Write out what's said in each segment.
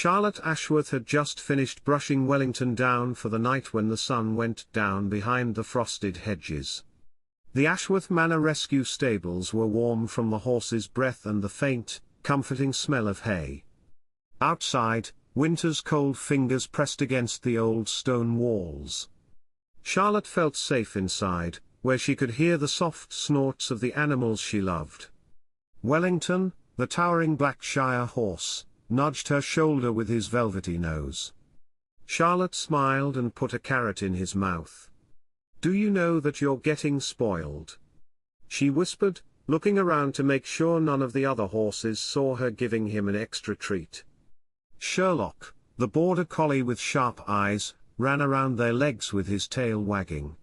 Charlotte Ashworth had just finished brushing Wellington down for the night when the sun went down behind the frosted hedges. The Ashworth Manor rescue stables were warm from the horse's breath and the faint, comforting smell of hay. Outside, winter's cold fingers pressed against the old stone walls. Charlotte felt safe inside, where she could hear the soft snorts of the animals she loved. Wellington, the towering black Shire horse, nudged her shoulder with his velvety nose. Charlotte smiled and put a carrot in his mouth. "Do you know that you're getting spoiled?" she whispered, looking around to make sure none of the other horses saw her giving him an extra treat. Sherlock, the border collie with sharp eyes, ran around their legs with his tail wagging.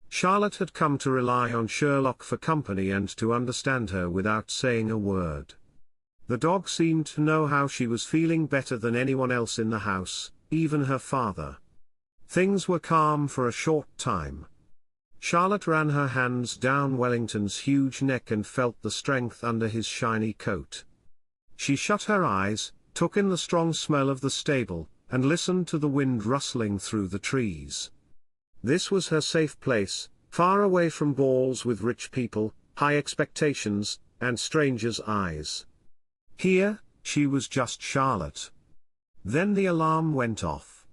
Charlotte had come to rely on Sherlock for company and to understand her without saying a word. The dog seemed to know how she was feeling better than anyone else in the house, even her father. Things were calm for a short time. Charlotte ran her hands down Wellington's huge neck and felt the strength under his shiny coat. She shut her eyes, took in the strong smell of the stable, and listened to the wind rustling through the trees. This was her safe place, far away from balls with rich people, high expectations, and strangers' eyes. Here, she was just Charlotte. Then the alarm went off.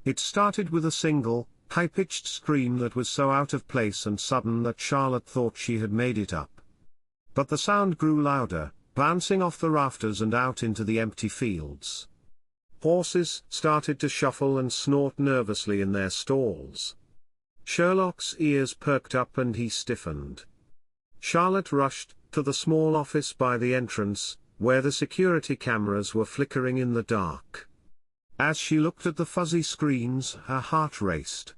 It started with a single, high-pitched scream that was so out of place and sudden that Charlotte thought she had made it up. But the sound grew louder, bouncing off the rafters and out into the empty fields. Horses started to shuffle and snort nervously in their stalls. Sherlock's ears perked up and he stiffened. Charlotte rushed to the small office by the entrance, where the security cameras were flickering in the dark. As she looked at the fuzzy screens, her heart raced.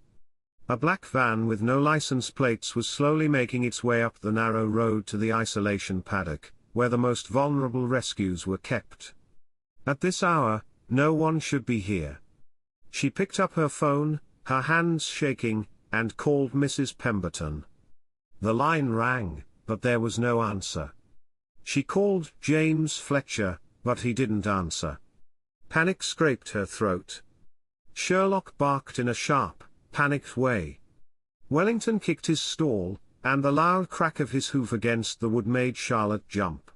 A black van with no license plates was slowly making its way up the narrow road to the isolation paddock, where the most vulnerable rescues were kept. At this hour, no one should be here. She picked up her phone, her hands shaking, and called Mrs. Pemberton. The line rang, but there was no answer. She called James Fletcher, but he didn't answer. Panic scraped her throat. Sherlock barked in a sharp, panicked way. Wellington kicked his stall, and the loud crack of his hoof against the wood made Charlotte jump.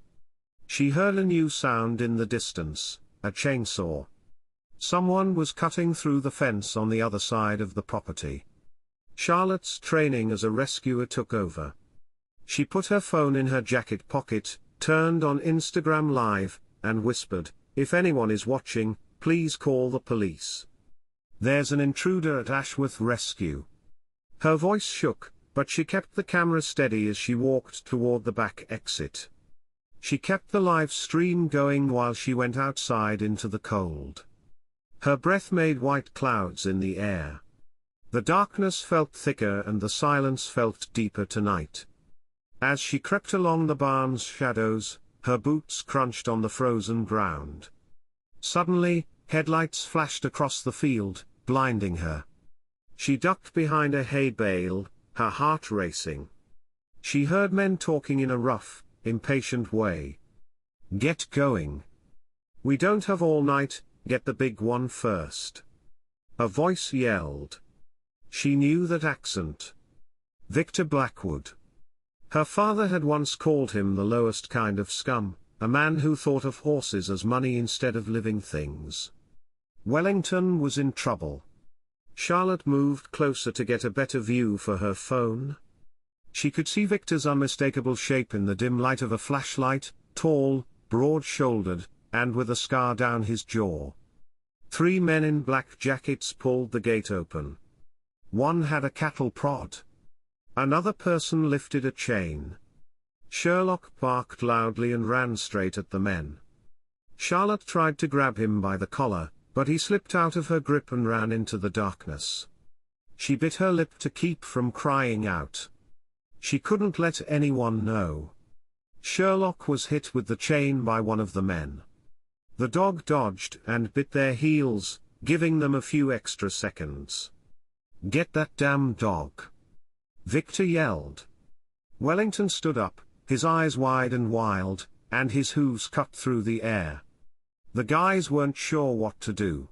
She heard a new sound in the distance, a chainsaw. Someone was cutting through the fence on the other side of the property. Charlotte's training as a rescuer took over. She put her phone in her jacket pocket, turned on Instagram Live, and whispered, "If anyone is watching, please call the police. There's an intruder at Ashworth Rescue." Her voice shook, but she kept the camera steady as she walked toward the back exit. She kept the live stream going while she went outside into the cold. Her breath made white clouds in the air. The darkness felt thicker and the silence felt deeper tonight. As she crept along the barn's shadows, her boots crunched on the frozen ground. Suddenly, headlights flashed across the field, blinding her. She ducked behind a hay bale, her heart racing. She heard men talking in a rough, impatient way. "Get going. We don't have all night, get the big one first." A voice yelled. She knew that accent. Victor Blackwood. Her father had once called him the lowest kind of scum, a man who thought of horses as money instead of living things. Wellington was in trouble. Charlotte moved closer to get a better view for her phone. She could see Victor's unmistakable shape in the dim light of a flashlight, tall, broad-shouldered, and with a scar down his jaw. 3 men in black jackets pulled the gate open. One had a cattle prod. Another person lifted a chain. Sherlock barked loudly and ran straight at the men. Charlotte tried to grab him by the collar, but he slipped out of her grip and ran into the darkness. She bit her lip to keep from crying out. She couldn't let anyone know. Sherlock was hit with the chain by one of the men. The dog dodged and bit their heels, giving them a few extra seconds. "Get that damn dog!" Victor yelled. Wellington stood up, his eyes wide and wild, and his hooves cut through the air. The guys weren't sure what to do.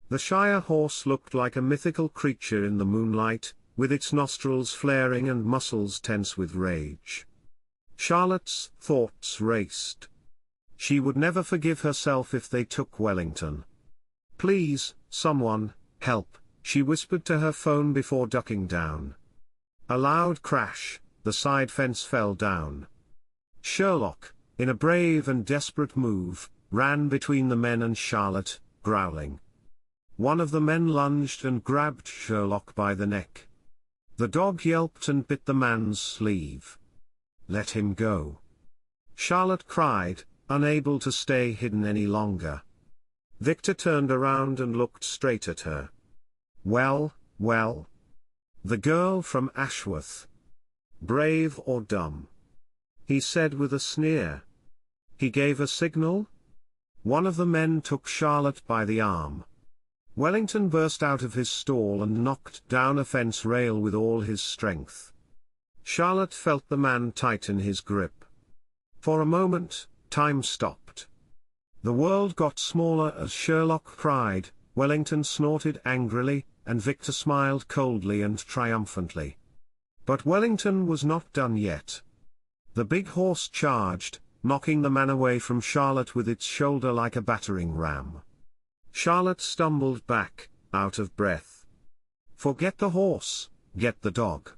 The Shire horse looked like a mythical creature in the moonlight, with its nostrils flaring and muscles tense with rage. Charlotte's thoughts raced. She would never forgive herself if they took Wellington. "Please, someone, help," she whispered to her phone before ducking down. A loud crash, the side fence fell down. Sherlock, in a brave and desperate move, ran between the men and Charlotte, growling. One of the men lunged and grabbed Sherlock by the neck. The dog yelped and bit the man's sleeve. "Let him go," Charlotte cried, unable to stay hidden any longer. Victor turned around and looked straight at her. "Well, well. The girl from Ashworth. Brave or dumb?" he said with a sneer. He gave a signal. One of the men took Charlotte by the arm. Wellington burst out of his stall and knocked down a fence rail with all his strength. Charlotte felt the man tighten his grip. For a moment, time stopped. The world got smaller as Sherlock cried, Wellington snorted angrily, and Victor smiled coldly and triumphantly. But Wellington was not done yet. The big horse charged, knocking the man away from Charlotte with its shoulder like a battering ram. Charlotte stumbled back, out of breath. "Forget the horse, get the dog,"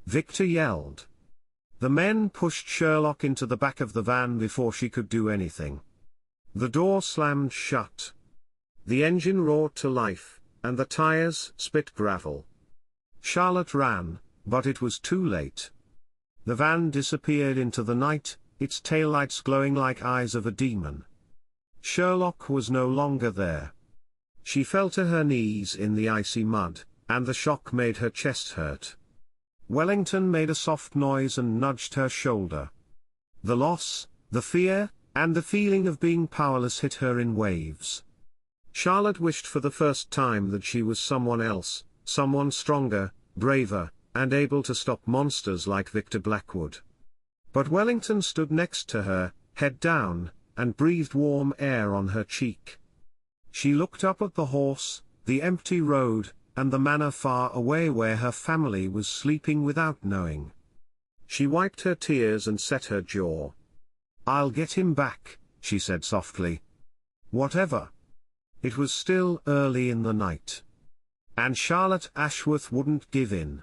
Victor yelled. The men pushed Sherlock into the back of the van before she could do anything. The door slammed shut. The engine roared to life, and the tires spit gravel. Charlotte ran, but it was too late. The van disappeared into the night, its taillights glowing like eyes of a demon. Sherlock was no longer there. She fell to her knees in the icy mud, and the shock made her chest hurt. Wellington made a soft noise and nudged her shoulder. The loss, the fear, and the feeling of being powerless hit her in waves. Charlotte wished for the first time that she was someone else, someone stronger, braver, and able to stop monsters like Victor Blackwood. But Wellington stood next to her, head down, and breathed warm air on her cheek. She looked up at the horse, the empty road, and the manor far away where her family was sleeping without knowing. She wiped her tears and set her jaw. "I'll get him back," she said softly. "Whatever." It was still early in the night. And Charlotte Ashworth wouldn't give in.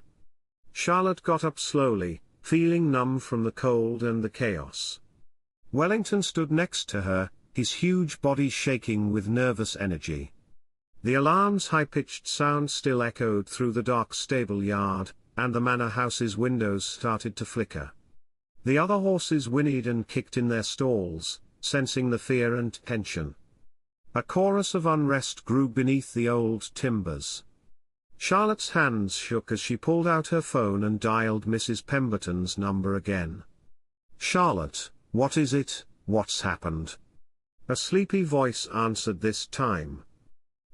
Charlotte got up slowly, feeling numb from the cold and the chaos. Wellington stood next to her, his huge body shaking with nervous energy. The alarm's high-pitched sound still echoed through the dark stable yard, and the manor house's windows started to flicker. The other horses whinnied and kicked in their stalls, sensing the fear and tension. A chorus of unrest grew beneath the old timbers. Charlotte's hands shook as she pulled out her phone and dialed Mrs. Pemberton's number again. "Charlotte, what is it? What's happened?" A sleepy voice answered this time.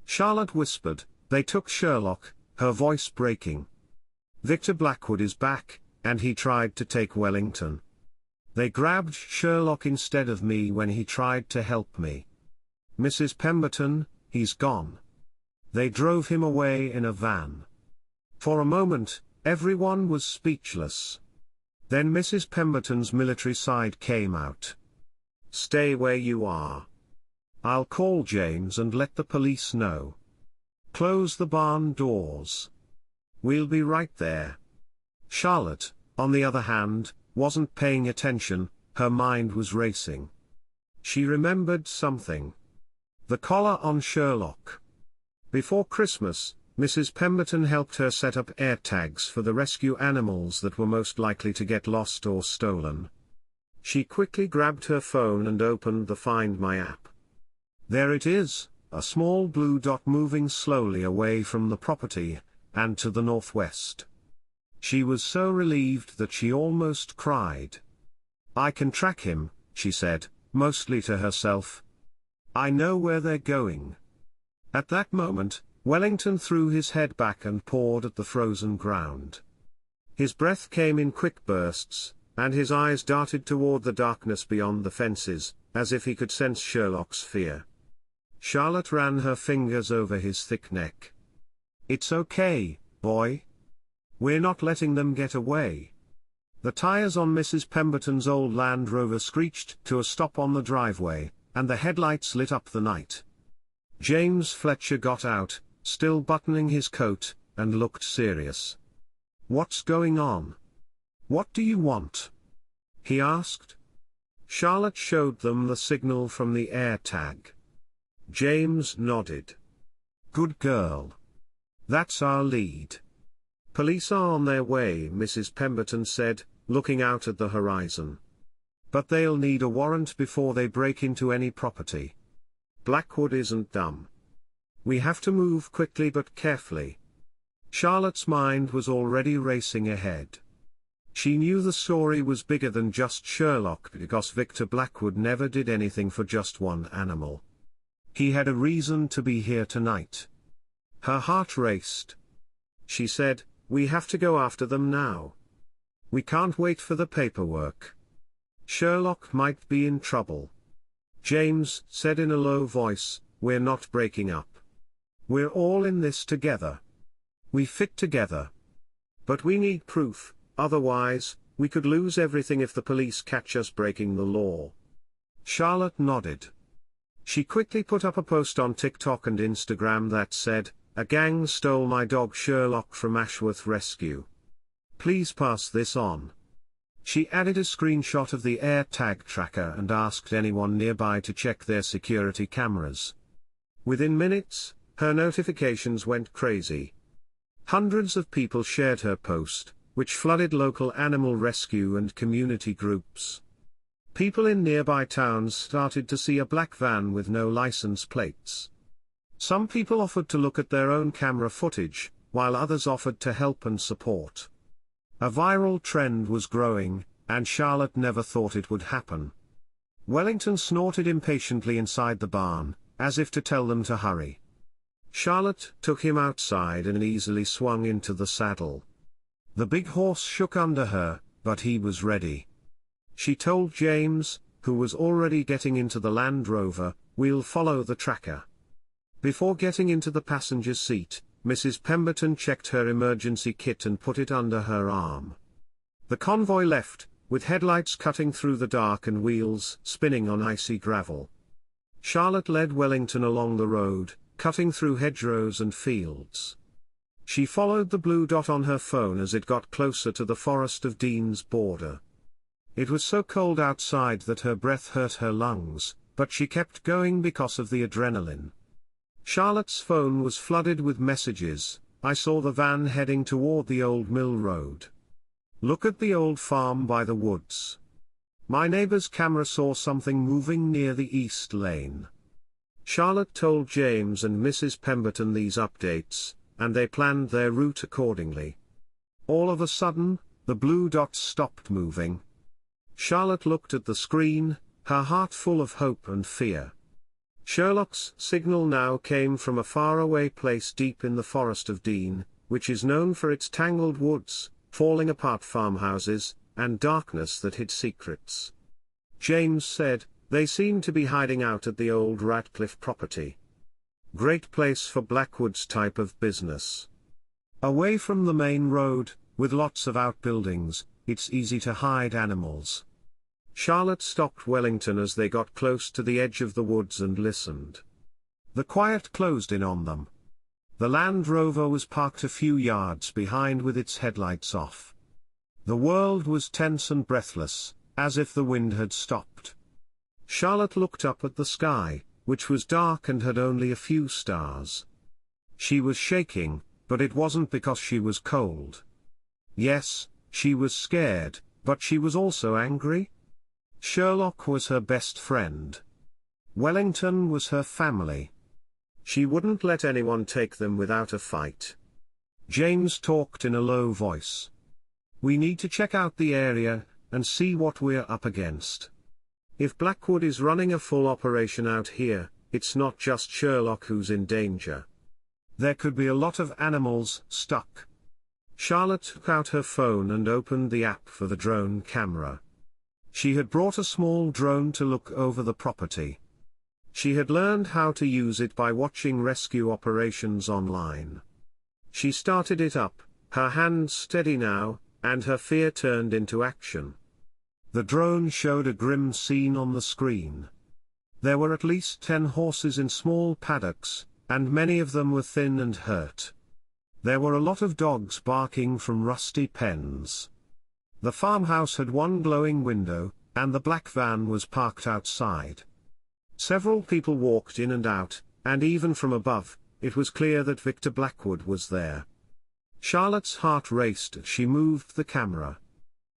Charlotte whispered, "They took Sherlock," her voice breaking. "Victor Blackwood is back, and he tried to take Wellington. They grabbed Sherlock instead of me when he tried to help me. Mrs. Pemberton, he's gone. They drove him away in a van." For a moment, everyone was speechless. Then Mrs. Pemberton's military side came out. "Stay where you are. I'll call James and let the police know. Close the barn doors. We'll be right there." Charlotte, on the other hand, wasn't paying attention, her mind was racing. She remembered something. The collar on Sherlock. Before Christmas, Mrs. Pemberton helped her set up air tags for the rescue animals that were most likely to get lost or stolen. She quickly grabbed her phone and opened the Find My app. There it is, a small blue dot moving slowly away from the property, and to the northwest. She was so relieved that she almost cried. "I can track him," she said, mostly to herself. "I know where they're going." At that moment, Wellington threw his head back and pawed at the frozen ground. His breath came in quick bursts, and his eyes darted toward the darkness beyond the fences, as if he could sense Sherlock's fear. Charlotte ran her fingers over his thick neck. "It's okay, boy. We're not letting them get away." The tires on Mrs. Pemberton's old Land Rover screeched to a stop on the driveway, and the headlights lit up the night. James Fletcher got out, still buttoning his coat, and looked serious. "What's going on? What do you want?" he asked. Charlotte showed them the signal from the air tag. James nodded. "Good girl. That's our lead." "Police are on their way," Mrs. Pemberton said, looking out at the horizon. "But they'll need a warrant before they break into any property. Blackwood isn't dumb. We have to move quickly but carefully." Charlotte's mind was already racing ahead. She knew the story was bigger than just Sherlock because Victor Blackwood never did anything for just one animal. He had a reason to be here tonight. Her heart raced. She said, "We have to go after them now. We can't wait for the paperwork. Sherlock might be in trouble." James said in a low voice, "We're not breaking up. We're all in this together. We fit together. But we need proof, otherwise, we could lose everything if the police catch us breaking the law." Charlotte nodded. She quickly put up a post on TikTok and Instagram that said, "A gang stole my dog Sherlock from Ashworth Rescue. Please pass this on." She added a screenshot of the AirTag tracker and asked anyone nearby to check their security cameras. Within minutes, her notifications went crazy. Hundreds of people shared her post, which flooded local animal rescue and community groups. People in nearby towns started to see a black van with no license plates. Some people offered to look at their own camera footage, while others offered to help and support. A viral trend was growing, and Charlotte never thought it would happen. Wellington snorted impatiently inside the barn, as if to tell them to hurry. Charlotte took him outside and easily swung into the saddle. The big horse shook under her, but he was ready. She told James, who was already getting into the Land Rover, "We'll follow the tracker." Before getting into the passenger seat, Mrs. Pemberton checked her emergency kit and put it under her arm. The convoy left, with headlights cutting through the dark and wheels spinning on icy gravel. Charlotte led Wellington along the road, cutting through hedgerows and fields. She followed the blue dot on her phone as it got closer to the Forest of Dean's border. It was so cold outside that her breath hurt her lungs, but she kept going because of the adrenaline. Charlotte's phone was flooded with messages. "I saw the van heading toward the old mill road. Look at the old farm by the woods. My neighbor's camera saw something moving near the east lane." Charlotte told James and Mrs. Pemberton these updates, and they planned their route accordingly. All of a sudden, the blue dots stopped moving. Charlotte looked at the screen, her heart full of hope and fear. Sherlock's signal now came from a faraway place deep in the Forest of Dean, which is known for its tangled woods, falling apart farmhouses, and darkness that hid secrets. James said, "They seem to be hiding out at the old Ratcliffe property. Great place for Blackwood's type of business. Away from the main road, with lots of outbuildings, it's easy to hide animals." Charlotte stopped Wellington as they got close to the edge of the woods and listened. The quiet closed in on them. The Land Rover was parked a few yards behind with its headlights off. The world was tense and breathless, as if the wind had stopped. Charlotte looked up at the sky, which was dark and had only a few stars. She was shaking, but it wasn't because she was cold. Yes, she was scared, but she was also angry. Sherlock was her best friend. Wellington was her family. She wouldn't let anyone take them without a fight. James talked in a low voice. "We need to check out the area, and see what we're up against. If Blackwood is running a full operation out here, it's not just Sherlock who's in danger. There could be a lot of animals stuck." Charlotte took out her phone and opened the app for the drone camera. She had brought a small drone to look over the property. She had learned how to use it by watching rescue operations online. She started it up, her hands steady now, and her fear turned into action. The drone showed a grim scene on the screen. There were at least 10 horses in small paddocks, and many of them were thin and hurt. There were a lot of dogs barking from rusty pens. The farmhouse had one glowing window, and the black van was parked outside. Several people walked in and out, and even from above, it was clear that Victor Blackwood was there. Charlotte's heart raced as she moved the camera.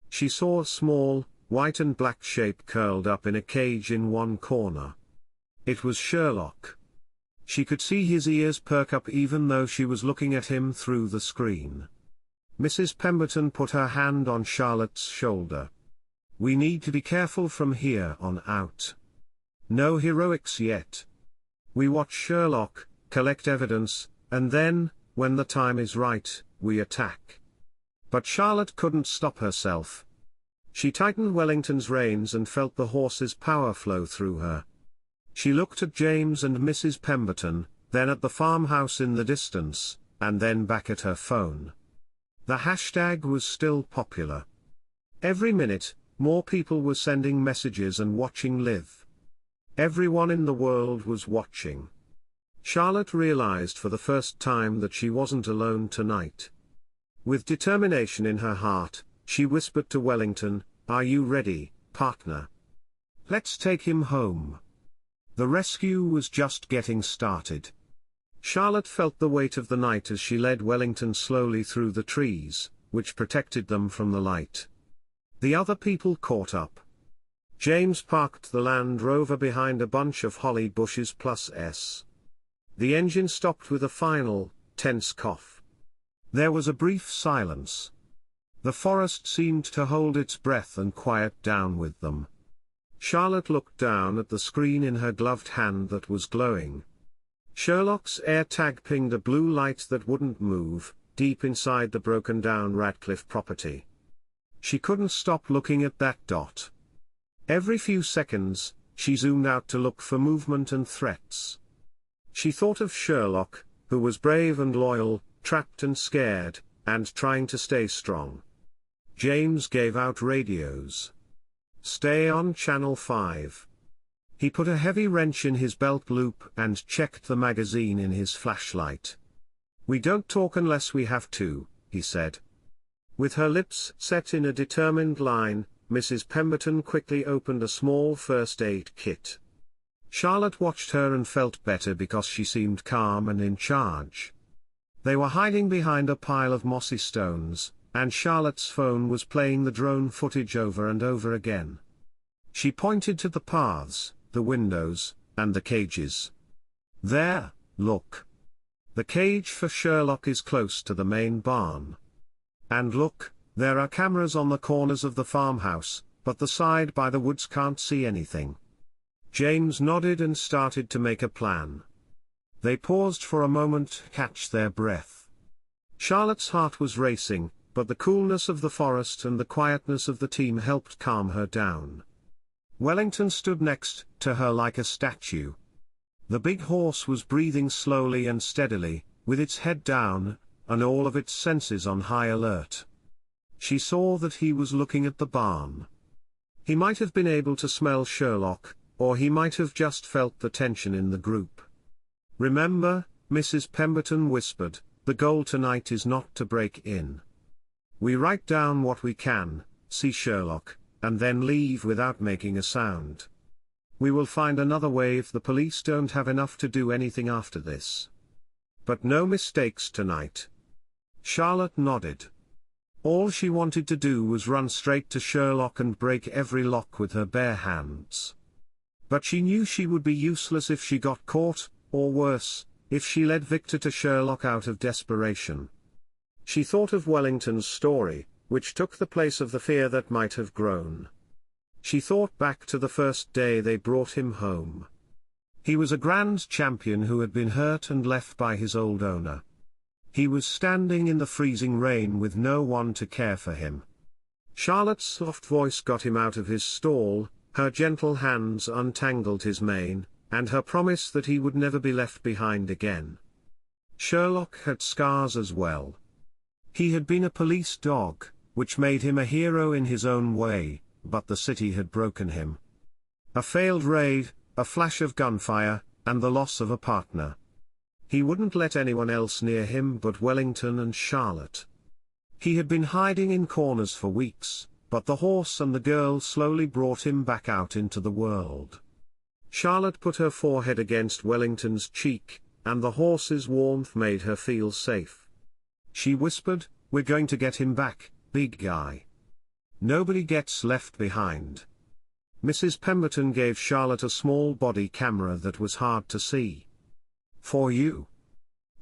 She saw a small, white and black shape curled up in a cage in one corner. It was Sherlock. She could see his ears perk up even though she was looking at him through the screen. Mrs. Pemberton put her hand on Charlotte's shoulder. "We need to be careful from here on out. No heroics yet. We watch Sherlock, collect evidence, and then, when the time is right, we attack." But Charlotte couldn't stop herself. She tightened Wellington's reins and felt the horse's power flow through her. She looked at James and Mrs. Pemberton, then at the farmhouse in the distance, and then back at her phone. The hashtag was still popular. Every minute, more people were sending messages and watching live. Everyone in the world was watching. Charlotte realized for the first time that she wasn't alone tonight. With determination in her heart, she whispered to Wellington, "Are you ready, partner? Let's take him home." The rescue was just getting started. Charlotte felt the weight of the night as she led Wellington slowly through the trees, which protected them from the light. The other people caught up. James parked the Land Rover behind a bunch of holly bushes +S. The engine stopped with a final, tense cough. There was a brief silence. The forest seemed to hold its breath and quiet down with them. Charlotte looked down at the screen in her gloved hand that was glowing. Sherlock's AirTag pinged a blue light that wouldn't move, deep inside the broken-down Radcliffe property. She couldn't stop looking at that dot. Every few seconds, she zoomed out to look for movement and threats. She thought of Sherlock, who was brave and loyal, trapped and scared, and trying to stay strong. James gave out radios. "Stay on Channel 5. He put a heavy wrench in his belt loop and checked the magazine in his flashlight. "We don't talk unless we have to," he said. With her lips set in a determined line, Mrs. Pemberton quickly opened a small first aid kit. Charlotte watched her and felt better because she seemed calm and in charge. They were hiding behind a pile of mossy stones, and Charlotte's phone was playing the drone footage over and over again. She pointed to the paths, the windows, and the cages. "There, look. The cage for Sherlock is close to the main barn. And look, there are cameras on the corners of the farmhouse, but the side by the woods can't see anything." James nodded and started to make a plan. They paused for a moment to catch their breath. Charlotte's heart was racing, but the coolness of the forest and the quietness of the team helped calm her down. Wellington stood next to her like a statue. The big horse was breathing slowly and steadily, with its head down, and all of its senses on high alert. She saw that he was looking at the barn. He might have been able to smell Sherlock, or he might have just felt the tension in the group. "Remember," Mrs. Pemberton whispered, "the goal tonight is not to break in. We write down what we can, see Sherlock, and then leave without making a sound. We will find another way if the police don't have enough to do anything after this. But no mistakes tonight." Charlotte nodded. All she wanted to do was run straight to Sherlock and break every lock with her bare hands. But she knew she would be useless if she got caught, or worse, if she led Victor to Sherlock out of desperation. She thought of Wellington's story, which took the place of the fear that might have grown. She thought back to the first day they brought him home. He was a grand champion who had been hurt and left by his old owner. He was standing in the freezing rain with no one to care for him. Charlotte's soft voice got him out of his stall, her gentle hands untangled his mane, and her promise that he would never be left behind again. Sherlock had scars as well. He had been a police dog, which made him a hero in his own way, but the city had broken him. A failed raid, a flash of gunfire, and the loss of a partner. He wouldn't let anyone else near him but Wellington and Charlotte. He had been hiding in corners for weeks, but the horse and the girl slowly brought him back out into the world. Charlotte put her forehead against Wellington's cheek, and the horse's warmth made her feel safe. She whispered, "We're going to get him back, big guy. Nobody gets left behind." Mrs. Pemberton gave Charlotte a small body camera that was hard to see. "For you.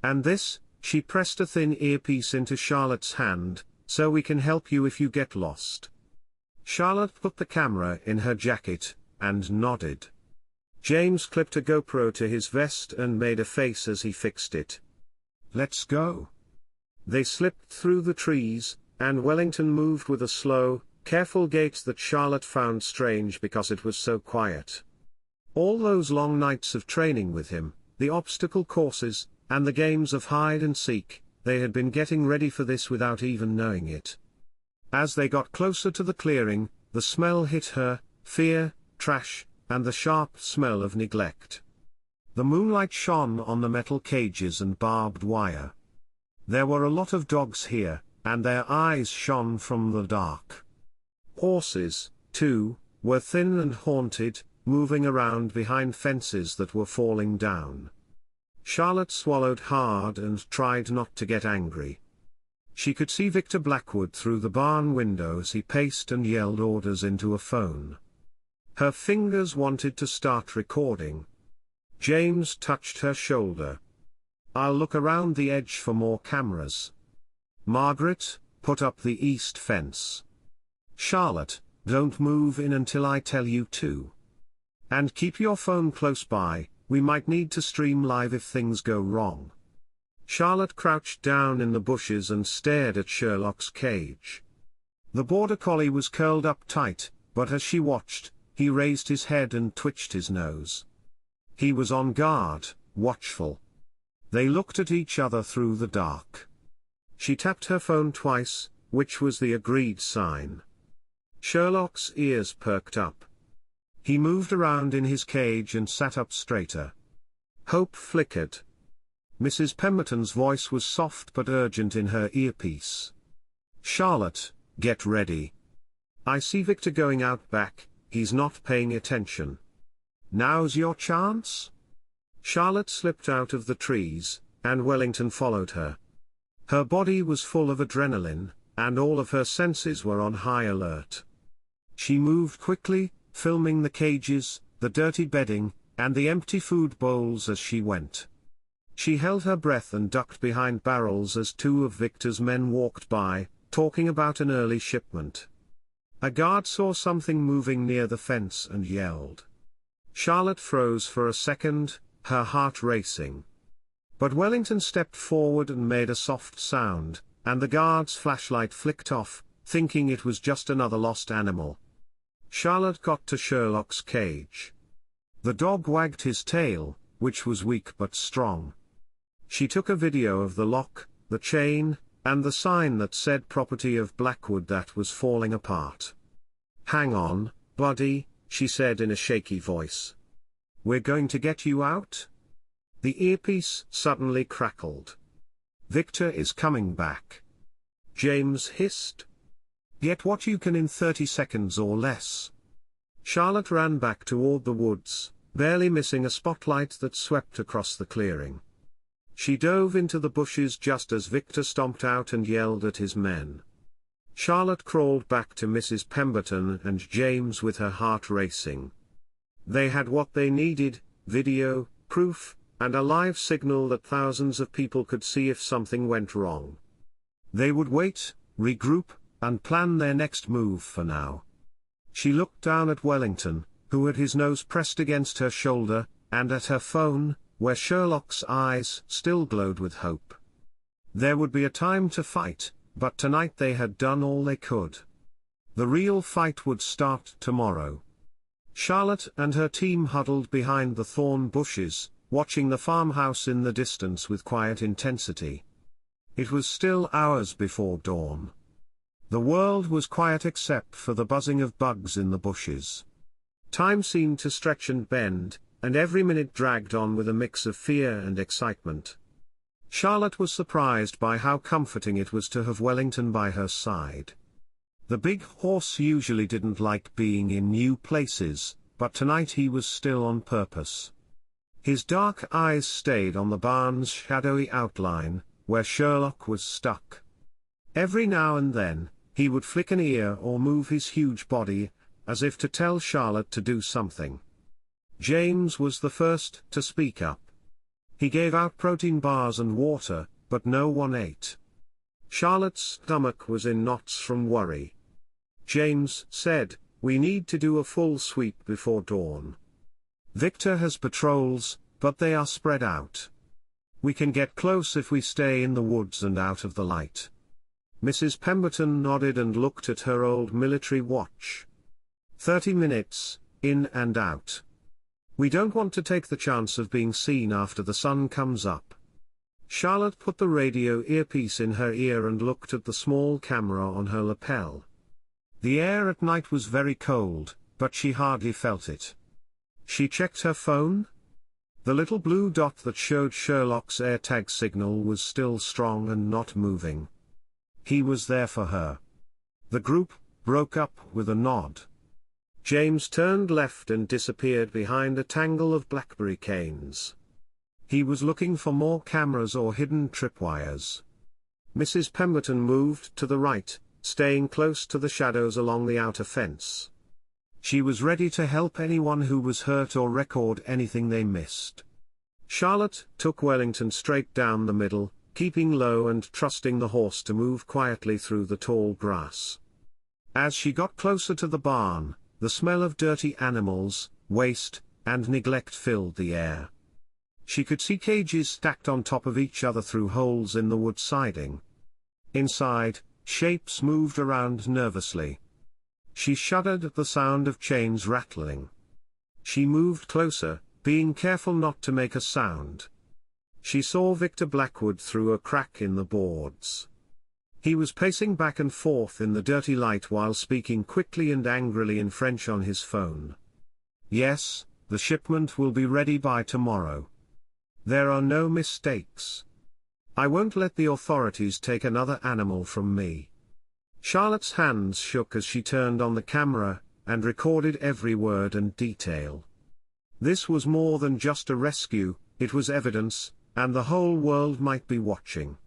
And this," she pressed a thin earpiece into Charlotte's hand, "so we can help you if you get lost." Charlotte put the camera in her jacket, and nodded. James clipped a GoPro to his vest and made a face as he fixed it. "Let's go." They slipped through the trees, and Wellington moved with a slow, careful gait that Charlotte found strange because it was so quiet. All those long nights of training with him, the obstacle courses, and the games of hide and seek, they had been getting ready for this without even knowing it. As they got closer to the clearing, the smell hit her, fear, trash, and the sharp smell of neglect. The moonlight shone on the metal cages and barbed wire. There were a lot of dogs here, and their eyes shone from the dark. Horses, too, were thin and haunted, moving around behind fences that were falling down. Charlotte swallowed hard and tried not to get angry. She could see Victor Blackwood through the barn window as he paced and yelled orders into a phone. Her fingers wanted to start recording. James touched her shoulder. "I'll look around the edge for more cameras. Margaret, put up the east fence. Charlotte, don't move in until I tell you to. And keep your phone close by, we might need to stream live if things go wrong." Charlotte crouched down in the bushes and stared at Sherlock's cage. The border collie was curled up tight, but as she watched, he raised his head and twitched his nose. He was on guard, watchful. They looked at each other through the dark. She tapped her phone twice, which was the agreed sign. Sherlock's ears perked up. He moved around in his cage and sat up straighter. Hope flickered. Mrs. Pemberton's voice was soft but urgent in her earpiece. "Charlotte, get ready. I see Victor going out back, he's not paying attention. Now's your chance." Charlotte slipped out of the trees, and Wellington followed her. Her body was full of adrenaline, and all of her senses were on high alert. She moved quickly, filming the cages, the dirty bedding, and the empty food bowls as she went. She held her breath and ducked behind barrels as two of Victor's men walked by, talking about an early shipment. A guard saw something moving near the fence and yelled. Charlotte froze for a second, her heart racing. But Wellington stepped forward and made a soft sound, and the guard's flashlight flicked off, thinking it was just another lost animal. Charlotte got to Sherlock's cage. The dog wagged his tail, which was weak but strong. She took a video of the lock, the chain, and the sign that said property of Blackwood that was falling apart. "Hang on, buddy," she said in a shaky voice. "We're going to get you out?" The earpiece suddenly crackled. "Victor is coming back," James hissed. "Get what you can in 30 seconds or less." Charlotte ran back toward the woods, barely missing a spotlight that swept across the clearing. She dove into the bushes just as Victor stomped out and yelled at his men. Charlotte crawled back to Mrs. Pemberton and James with her heart racing. They had what they needed: video, proof, and a live signal that thousands of people could see if something went wrong. They would wait, regroup, and plan their next move for now. She looked down at Wellington, who had his nose pressed against her shoulder, and at her phone, where Sherlock's eyes still glowed with hope. There would be a time to fight, but tonight they had done all they could. The real fight would start tomorrow. Charlotte and her team huddled behind the thorn bushes, watching the farmhouse in the distance with quiet intensity. It was still hours before dawn. The world was quiet except for the buzzing of bugs in the bushes. Time seemed to stretch and bend, and every minute dragged on with a mix of fear and excitement. Charlotte was surprised by how comforting it was to have Wellington by her side. The big horse usually didn't like being in new places, but tonight he was still on purpose. His dark eyes stayed on the barn's shadowy outline, where Sherlock was stuck. Every now and then, he would flick an ear or move his huge body, as if to tell Charlotte to do something. James was the first to speak up. He gave out protein bars and water, but no one ate. Charlotte's stomach was in knots from worry. James said, "We need to do a full sweep before dawn. Victor has patrols, but they are spread out. We can get close if we stay in the woods and out of the light." Mrs. Pemberton nodded and looked at her old military watch. 30 minutes, in and out. We don't want to take the chance of being seen after the sun comes up. Charlotte put the radio earpiece in her ear and looked at the small camera on her lapel. The air at night was very cold, but she hardly felt it. She checked her phone. The little blue dot that showed Sherlock's AirTag signal was still strong and not moving. He was there for her. The group broke up with a nod. James turned left and disappeared behind a tangle of blackberry canes. He was looking for more cameras or hidden tripwires. Mrs. Pemberton moved to the right, staying close to the shadows along the outer fence. She was ready to help anyone who was hurt or record anything they missed. Charlotte took Wellington straight down the middle, keeping low and trusting the horse to move quietly through the tall grass. As she got closer to the barn, the smell of dirty animals, waste, and neglect filled the air. She could see cages stacked on top of each other through holes in the wood siding. Inside, shapes moved around nervously. She shuddered at the sound of chains rattling. She moved closer, being careful not to make a sound. She saw Victor Blackwood through a crack in the boards. He was pacing back and forth in the dirty light while speaking quickly and angrily in French on his phone. "Yes, the shipment will be ready by tomorrow. There are no mistakes. I won't let the authorities take another animal from me." Charlotte's hands shook as she turned on the camera, and recorded every word and detail. This was more than just a rescue, it was evidence, and the whole world might be watching.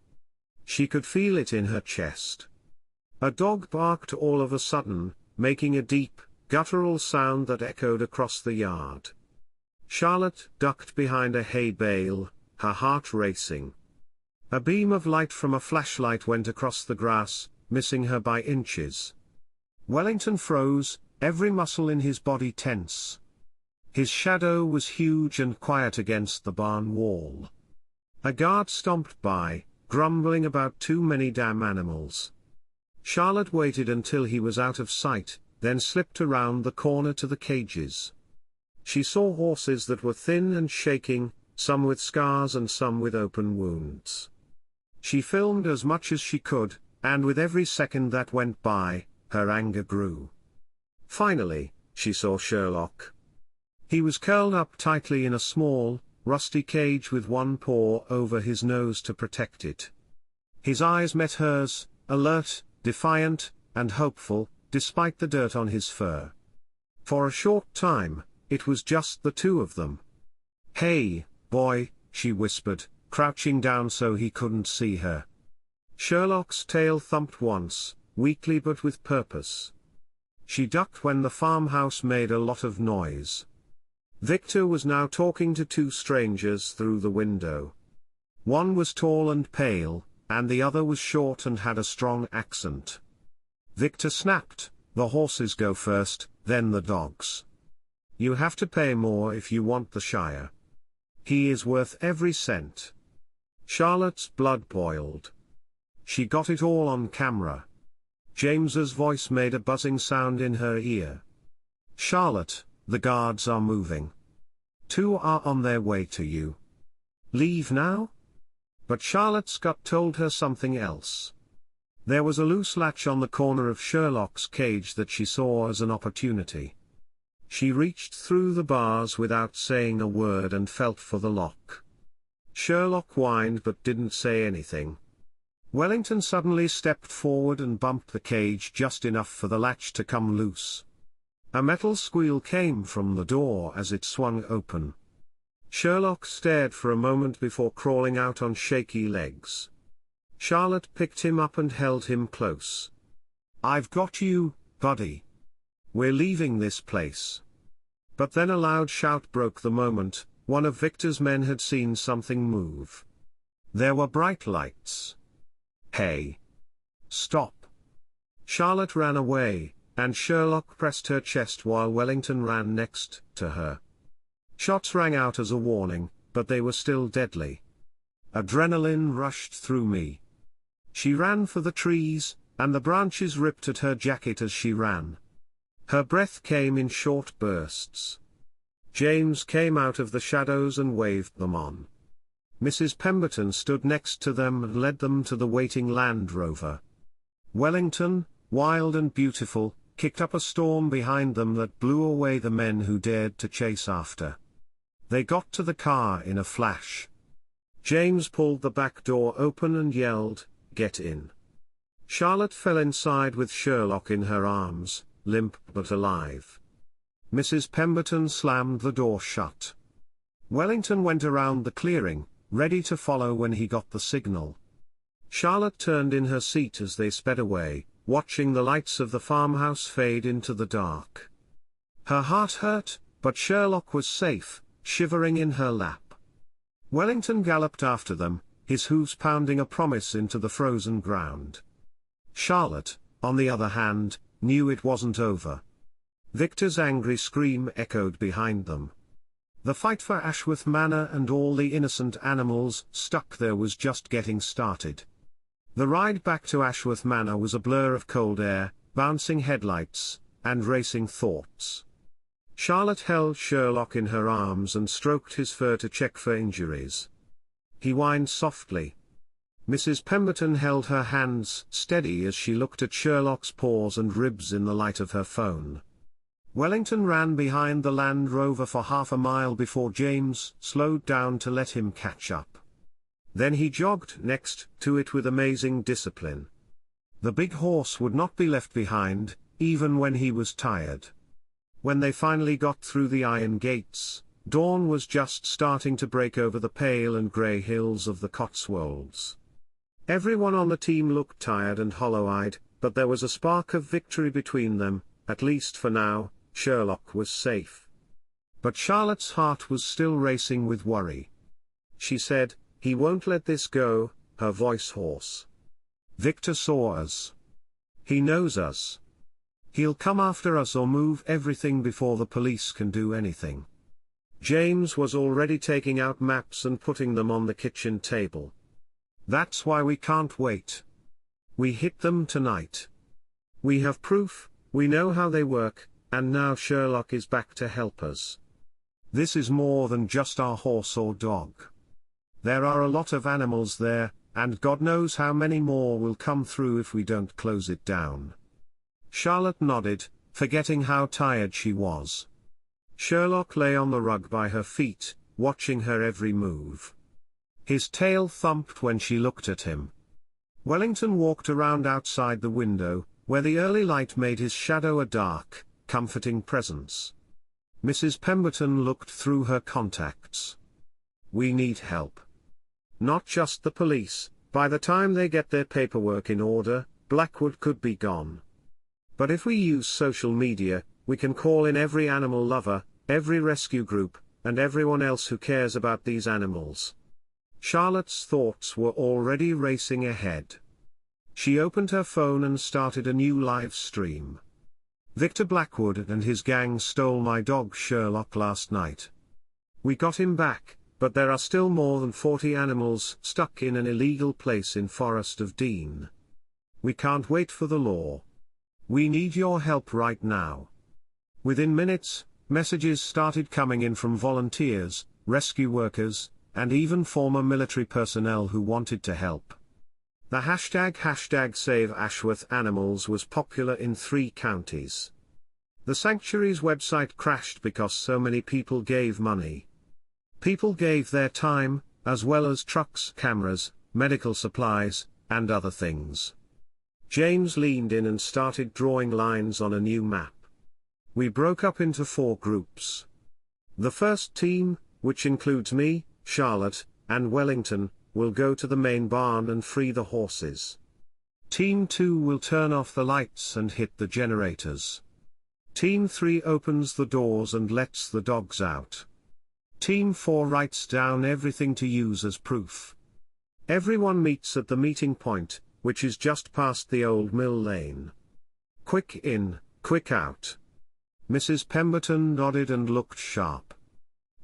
She could feel it in her chest. A dog barked all of a sudden, making a deep, guttural sound that echoed across the yard. Charlotte ducked behind a hay bale, her heart racing. A beam of light from a flashlight went across the grass, missing her by inches. Wellington froze, every muscle in his body tense. His shadow was huge and quiet against the barn wall. A guard stomped by, grumbling about too many damn animals. Charlotte waited until he was out of sight, then slipped around the corner to the cages. She saw horses that were thin and shaking, some with scars and some with open wounds. She filmed as much as she could, and with every second that went by, her anger grew. Finally, she saw Sherlock. He was curled up tightly in a small, rusty cage with one paw over his nose to protect it. His eyes met hers, alert, defiant, and hopeful, despite the dirt on his fur. For a short time, it was just the two of them. "Hey, boy," she whispered, crouching down so he couldn't see her. Sherlock's tail thumped once, weakly but with purpose. She ducked when the farmhouse made a lot of noise. Victor was now talking to two strangers through the window. One was tall and pale, and the other was short and had a strong accent. Victor snapped, "The horses go first, then the dogs. You have to pay more if you want the Shire. He is worth every cent." Charlotte's blood boiled. She got it all on camera. James's voice made a buzzing sound in her ear. "Charlotte, The guards are moving. 2 are on their way to you. Leave now? But Charlotte's gut told her something else. There was a loose latch on the corner of Sherlock's cage that she saw as an opportunity. She reached through the bars without saying a word and felt for the lock. Sherlock whined but didn't say anything. Wellington suddenly stepped forward and bumped the cage just enough for the latch to come loose. A metal squeal came from the door as it swung open. Sherlock stared for a moment before crawling out on shaky legs. Charlotte picked him up and held him close. "I've got you, buddy. We're leaving this place." But then a loud shout broke the moment. One of Victor's men had seen something move. There were bright lights. "Hey! Stop!" Charlotte ran away, and Sherlock pressed her chest while Wellington ran next to her. Shots rang out as a warning, but they were still deadly. Adrenaline rushed through me. She ran for the trees, and the branches ripped at her jacket as she ran. Her breath came in short bursts. James came out of the shadows and waved them on. Mrs. Pemberton stood next to them and led them to the waiting Land Rover. Wellington, wild and beautiful, kicked up a storm behind them that blew away the men who dared to chase after. They got to the car in a flash. James pulled the back door open and yelled, "Get in." Charlotte fell inside with Sherlock in her arms, limp but alive. Mrs. Pemberton slammed the door shut. Wellington went around the clearing, ready to follow when he got the signal. Charlotte turned in her seat as they sped away, watching the lights of the farmhouse fade into the dark. Her heart hurt, but Sherlock was safe, shivering in her lap. Wellington galloped after them, his hooves pounding a promise into the frozen ground. Charlotte, on the other hand, knew it wasn't over. Victor's angry scream echoed behind them. The fight for Ashworth Manor and all the innocent animals stuck there was just getting started. The ride back to Ashworth Manor was a blur of cold air, bouncing headlights, and racing thoughts. Charlotte held Sherlock in her arms and stroked his fur to check for injuries. He whined softly. Mrs. Pemberton held her hands steady as she looked at Sherlock's paws and ribs in the light of her phone. Wellington ran behind the Land Rover for half a mile before James slowed down to let him catch up. Then he jogged next to it with amazing discipline. The big horse would not be left behind, even when he was tired. When they finally got through the iron gates, dawn was just starting to break over the pale and grey hills of the Cotswolds. Everyone on the team looked tired and hollow-eyed, but there was a spark of victory between them. At least for now, Sherlock was safe. But Charlotte's heart was still racing with worry. She said, "He won't let this go," her voice hoarse. "Victor saw us. He knows us. He'll come after us or move everything before the police can do anything." James was already taking out maps and putting them on the kitchen table. "That's why we can't wait. We hit them tonight. We have proof, we know how they work, and now Sherlock is back to help us. This is more than just our horse or dog. There are a lot of animals there, and God knows how many more will come through if we don't close it down." Charlotte nodded, forgetting how tired she was. Sherlock lay on the rug by her feet, watching her every move. His tail thumped when she looked at him. Wellington walked around outside the window, where the early light made his shadow a dark, comforting presence. Mrs. Pemberton looked through her contacts. "We need help. Not just the police. By the time they get their paperwork in order, Blackwood could be gone. But if we use social media, we can call in every animal lover, every rescue group, and everyone else who cares about these animals." Charlotte's thoughts were already racing ahead. She opened her phone and started a new live stream. "Victor Blackwood and his gang stole my dog Sherlock last night. We got him back, but there are still more than 40 animals stuck in an illegal place in Forest of Dean. We can't wait for the law. We need your help right now." Within minutes, Messages started coming in from volunteers, rescue workers, and even former military personnel who wanted to help. The hashtag Save Ashworth Animals was popular in 3 counties. The sanctuary's website crashed because so many people gave money. People gave their time, as well as trucks, cameras, medical supplies, and other things. James leaned in and started drawing lines on a new map. We broke up into 4 groups. The first team, which includes me, Charlotte, and Wellington, will go to the main barn and free the horses. Team 2 will turn off the lights and hit the generators. Team 3 opens the doors and lets the dogs out. Team 4 writes down everything to use as proof. Everyone meets at the meeting point, which is just past the old mill lane. Quick in, quick out. Mrs. Pemberton nodded and looked sharp.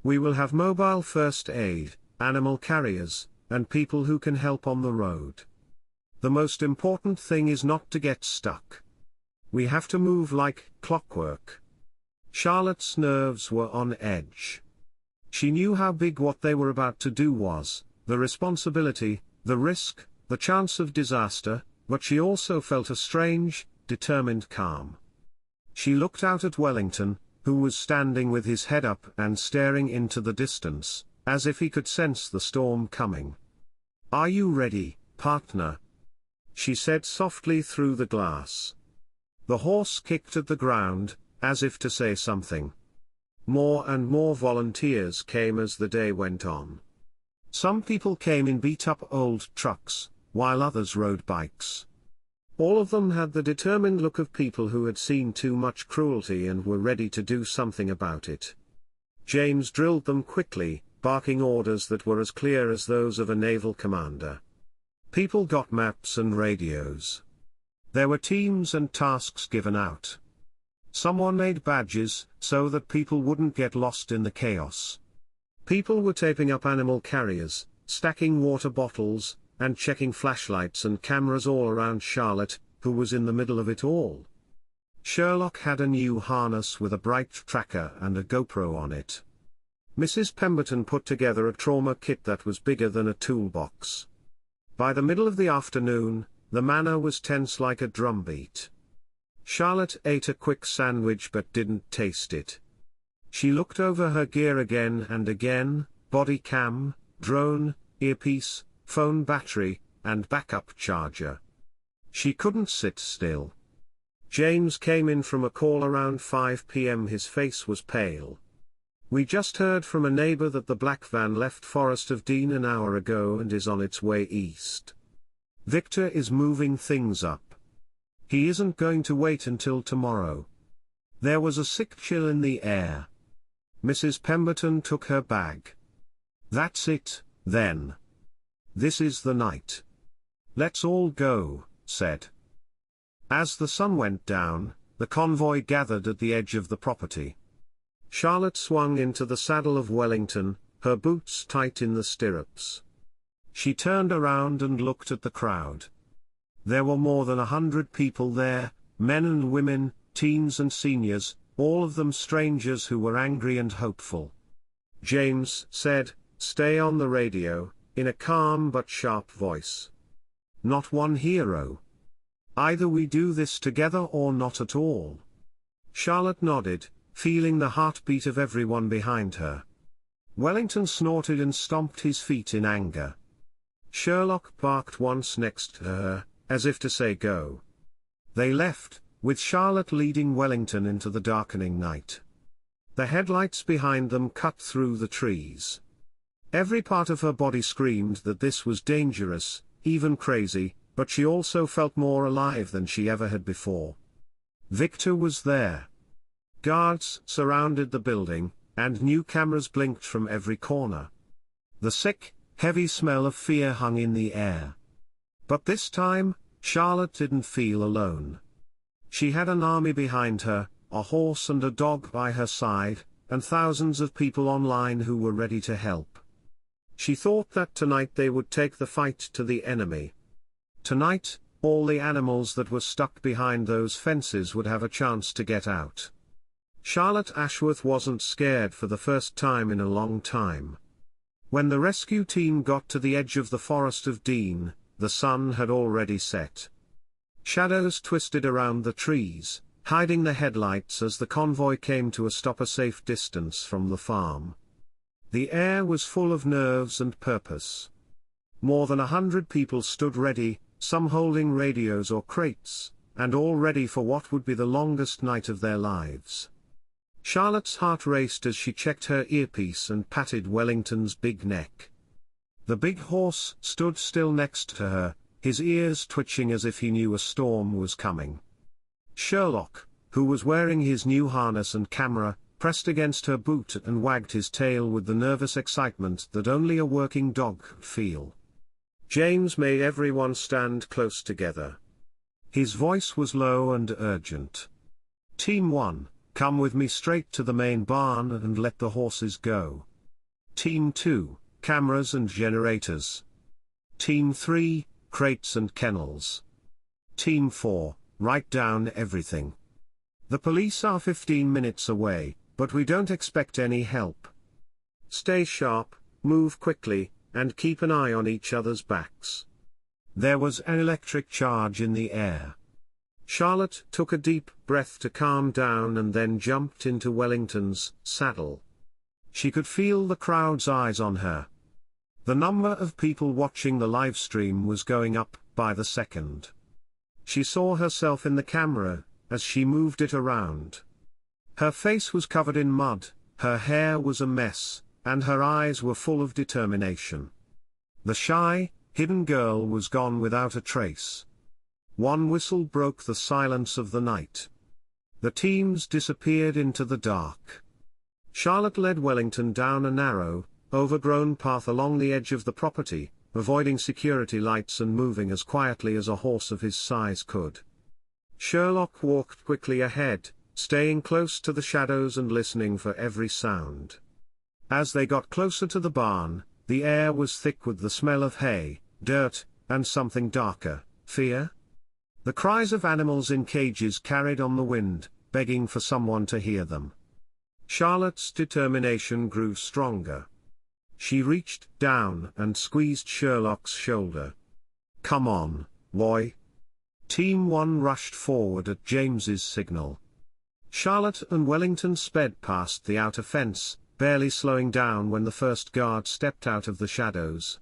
We will have mobile first aid, animal carriers, and people who can help on the road. The most important thing is not to get stuck. We have to move like clockwork. Charlotte's nerves were on edge. She knew how big what they were about to do was, the responsibility, the risk, the chance of disaster, but she also felt a strange, determined calm. She looked out at Wellington, who was standing with his head up and staring into the distance, as if he could sense the storm coming. "Are you ready, partner?" she said softly through the glass. The horse kicked at the ground, as if to say something. More and more volunteers came as the day went on. Some people came in beat-up old trucks, while others rode bikes. All of them had the determined look of people who had seen too much cruelty and were ready to do something about it. James drilled them quickly, barking orders that were as clear as those of a naval commander. People got maps and radios. There were teams and tasks given out. Someone made badges, so that people wouldn't get lost in the chaos. People were taping up animal carriers, stacking water bottles, and checking flashlights and cameras all around Charlotte, who was in the middle of it all. Sherlock had a new harness with a bright tracker and a GoPro on it. Mrs. Pemberton put together a trauma kit that was bigger than a toolbox. By the middle of the afternoon, the manor was tense like a drumbeat. Charlotte ate a quick sandwich but didn't taste it. She looked over her gear again and again, body cam, drone, earpiece, phone battery, and backup charger. She couldn't sit still. James came in from a call around 5 p.m. His face was pale. "We just heard from a neighbor that the black van left Forest of Dean an hour ago and is on its way east. Victor is moving things up. He isn't going to wait until tomorrow." There was a sick chill in the air. Mrs. Pemberton took her bag. "That's it, then. This is the night. Let's all go," said. As the sun went down, the convoy gathered at the edge of the property. Charlotte swung into the saddle of Wellington, her boots tight in the stirrups. She turned around and looked at the crowd. There were more than 100 people there, men and women, teens and seniors, all of them strangers who were angry and hopeful. James said, "Stay on the radio," in a calm but sharp voice. "Not one hero. Either we do this together or not at all." Charlotte nodded, feeling the heartbeat of everyone behind her. Wellington snorted and stomped his feet in anger. Sherlock barked once next to her, as if to say go. They left, with Charlotte leading Wellington into the darkening night. The headlights behind them cut through the trees. Every part of her body screamed that this was dangerous, even crazy, but she also felt more alive than she ever had before. Victor was there. Guards surrounded the building, and new cameras blinked from every corner. The sick, heavy smell of fear hung in the air. But this time, Charlotte didn't feel alone. She had an army behind her, a horse and a dog by her side, and thousands of people online who were ready to help. She thought that tonight they would take the fight to the enemy. Tonight, all the animals that were stuck behind those fences would have a chance to get out. Charlotte Ashworth wasn't scared for the first time in a long time. When the rescue team got to the edge of the Forest of Dean, the sun had already set. Shadows twisted around the trees, hiding the headlights as the convoy came to a stop a safe distance from the farm. The air was full of nerves and purpose. More than 100 people stood ready, some holding radios or crates, and all ready for what would be the longest night of their lives. Charlotte's heart raced as she checked her earpiece and patted Wellington's big neck. The big horse stood still next to her, his ears twitching as if he knew a storm was coming. Sherlock, who was wearing his new harness and camera, pressed against her boot and wagged his tail with the nervous excitement that only a working dog could feel. James made everyone stand close together. His voice was low and urgent. Team 1, come with me straight to the main barn and let the horses go. Team 2, cameras and generators. Team 3, crates and kennels. Team 4, write down everything. The police are 15 minutes away, but we don't expect any help. Stay sharp, move quickly, and keep an eye on each other's backs. There was an electric charge in the air. Charlotte took a deep breath to calm down and then jumped into Wellington's saddle. She could feel the crowd's eyes on her. The number of people watching the live stream was going up by the second. She saw herself in the camera as she moved it around. Her face was covered in mud, her hair was a mess, and her eyes were full of determination. The shy, hidden girl was gone without a trace. One whistle broke the silence of the night. The teams disappeared into the dark. Charlotte led Wellington down a narrow, overgrown path along the edge of the property, avoiding security lights and moving as quietly as a horse of his size could. Sherlock walked quickly ahead, staying close to the shadows and listening for every sound. As they got closer to the barn, the air was thick with the smell of hay, dirt, and something darker, fear. The cries of animals in cages carried on the wind, begging for someone to hear them. Charlotte's determination grew stronger. She reached down and squeezed Sherlock's shoulder. Come on, boy. Team 1 rushed forward at James's signal. Charlotte and Wellington sped past the outer fence, barely slowing down when the first guard stepped out of the shadows.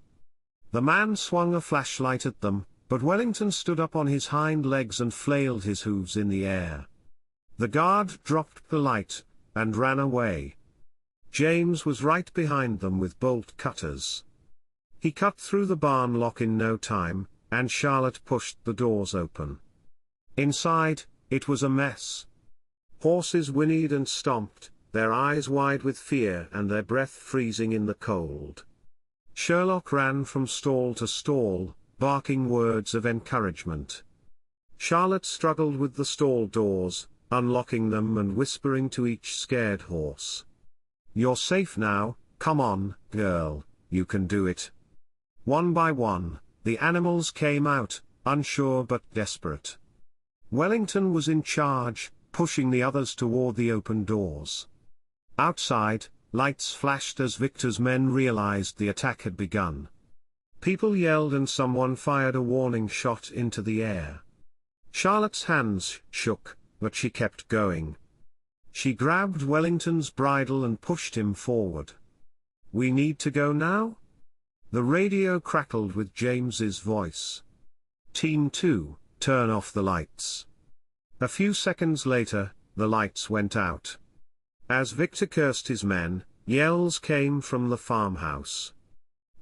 The man swung a flashlight at them, but Wellington stood up on his hind legs and flailed his hooves in the air. The guard dropped the light, and ran away. James was right behind them with bolt cutters. He cut through the barn lock in no time, and Charlotte pushed the doors open. Inside, it was a mess. Horses whinnied and stomped, their eyes wide with fear and their breath freezing in the cold. Sherlock ran from stall to stall, barking words of encouragement. Charlotte struggled with the stall doors, unlocking them and whispering to each scared horse. You're safe now, come on, girl, you can do it. One by one, the animals came out, unsure but desperate. Wellington was in charge, pushing the others toward the open doors. Outside, lights flashed as Victor's men realized the attack had begun. People yelled and someone fired a warning shot into the air. Charlotte's hands shook, but she kept going. She grabbed Wellington's bridle and pushed him forward. We need to go now? The radio crackled with James's voice. Team 2, turn off the lights. A few seconds later, the lights went out. As Victor cursed his men, yells came from the farmhouse.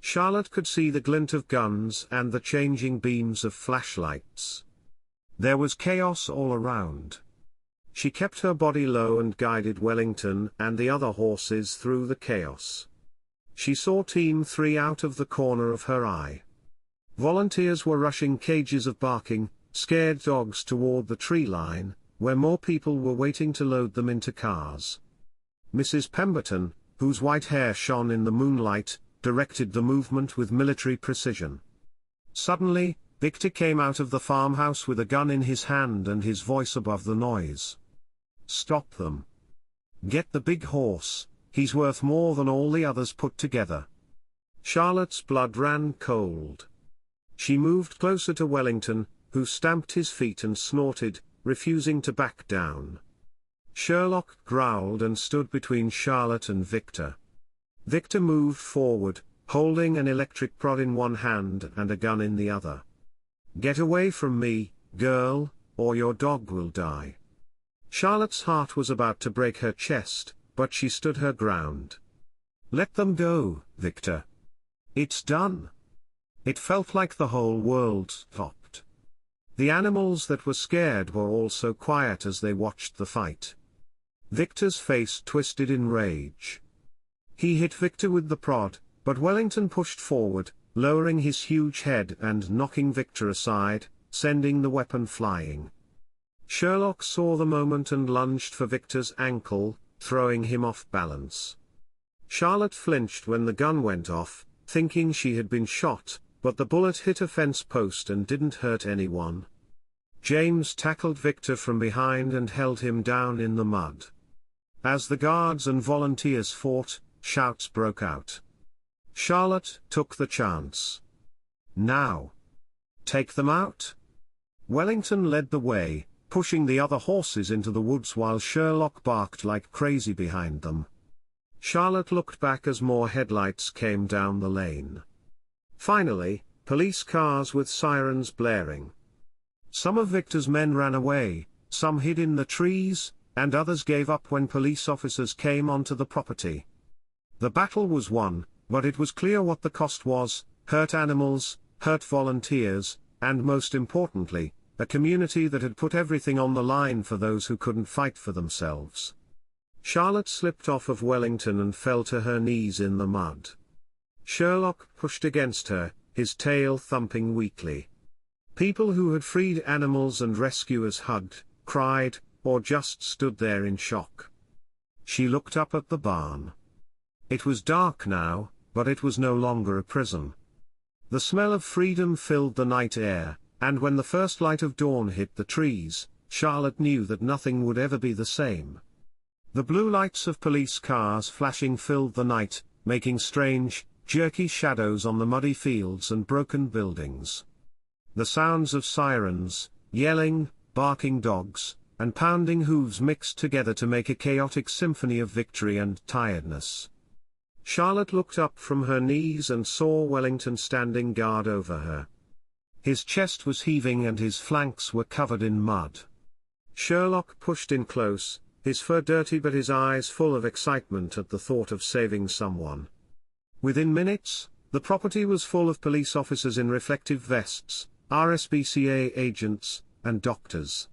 Charlotte could see the glint of guns and the changing beams of flashlights. There was chaos all around. She kept her body low and guided Wellington and the other horses through the chaos. She saw Team 3 out of the corner of her eye. Volunteers were rushing cages of barking, scared dogs toward the tree line, where more people were waiting to load them into cars. Mrs. Pemberton, whose white hair shone in the moonlight, directed the movement with military precision. Suddenly, Victor came out of the farmhouse with a gun in his hand and his voice above the noise. Stop them. Get the big horse, he's worth more than all the others put together. Charlotte's blood ran cold. She moved closer to Wellington, who stamped his feet and snorted, refusing to back down. Sherlock growled and stood between Charlotte and Victor. Victor moved forward, holding an electric prod in one hand and a gun in the other. Get away from me, girl, or your dog will die. Charlotte's heart was about to break her chest, but she stood her ground. Let them go, Victor. It's done. It felt like the whole world stopped. The animals that were scared were also quiet as they watched the fight. Victor's face twisted in rage. He hit Victor with the prod, but Wellington pushed forward, lowering his huge head and knocking Victor aside, sending the weapon flying. Sherlock saw the moment and lunged for Victor's ankle, throwing him off balance. Charlotte flinched when the gun went off, thinking she had been shot, but the bullet hit a fence post and didn't hurt anyone. James tackled Victor from behind and held him down in the mud. As the guards and volunteers fought, shouts broke out. Charlotte took the chance. Now. Take them out. Wellington led the way, pushing the other horses into the woods while Sherlock barked like crazy behind them. Charlotte looked back as more headlights came down the lane. Finally, police cars with sirens blaring. Some of Victor's men ran away, some hid in the trees, and others gave up when police officers came onto the property. The battle was won, but it was clear what the cost was: hurt animals, hurt volunteers, and most importantly, a community that had put everything on the line for those who couldn't fight for themselves. Charlotte slipped off of Wellington and fell to her knees in the mud. Sherlock pushed against her, his tail thumping weakly. People who had freed animals and rescuers hugged, cried, or just stood there in shock. She looked up at the barn. It was dark now, but it was no longer a prison. The smell of freedom filled the night air, and when the first light of dawn hit the trees, Charlotte knew that nothing would ever be the same. The blue lights of police cars flashing filled the night, making strange, jerky shadows on the muddy fields and broken buildings. The sounds of sirens, yelling, barking dogs, and pounding hooves mixed together to make a chaotic symphony of victory and tiredness. Charlotte looked up from her knees and saw Wellington standing guard over her. His chest was heaving and his flanks were covered in mud. Sherlock pushed in close, his fur dirty but his eyes full of excitement at the thought of saving someone. Within minutes, the property was full of police officers in reflective vests, RSPCA agents, and doctors.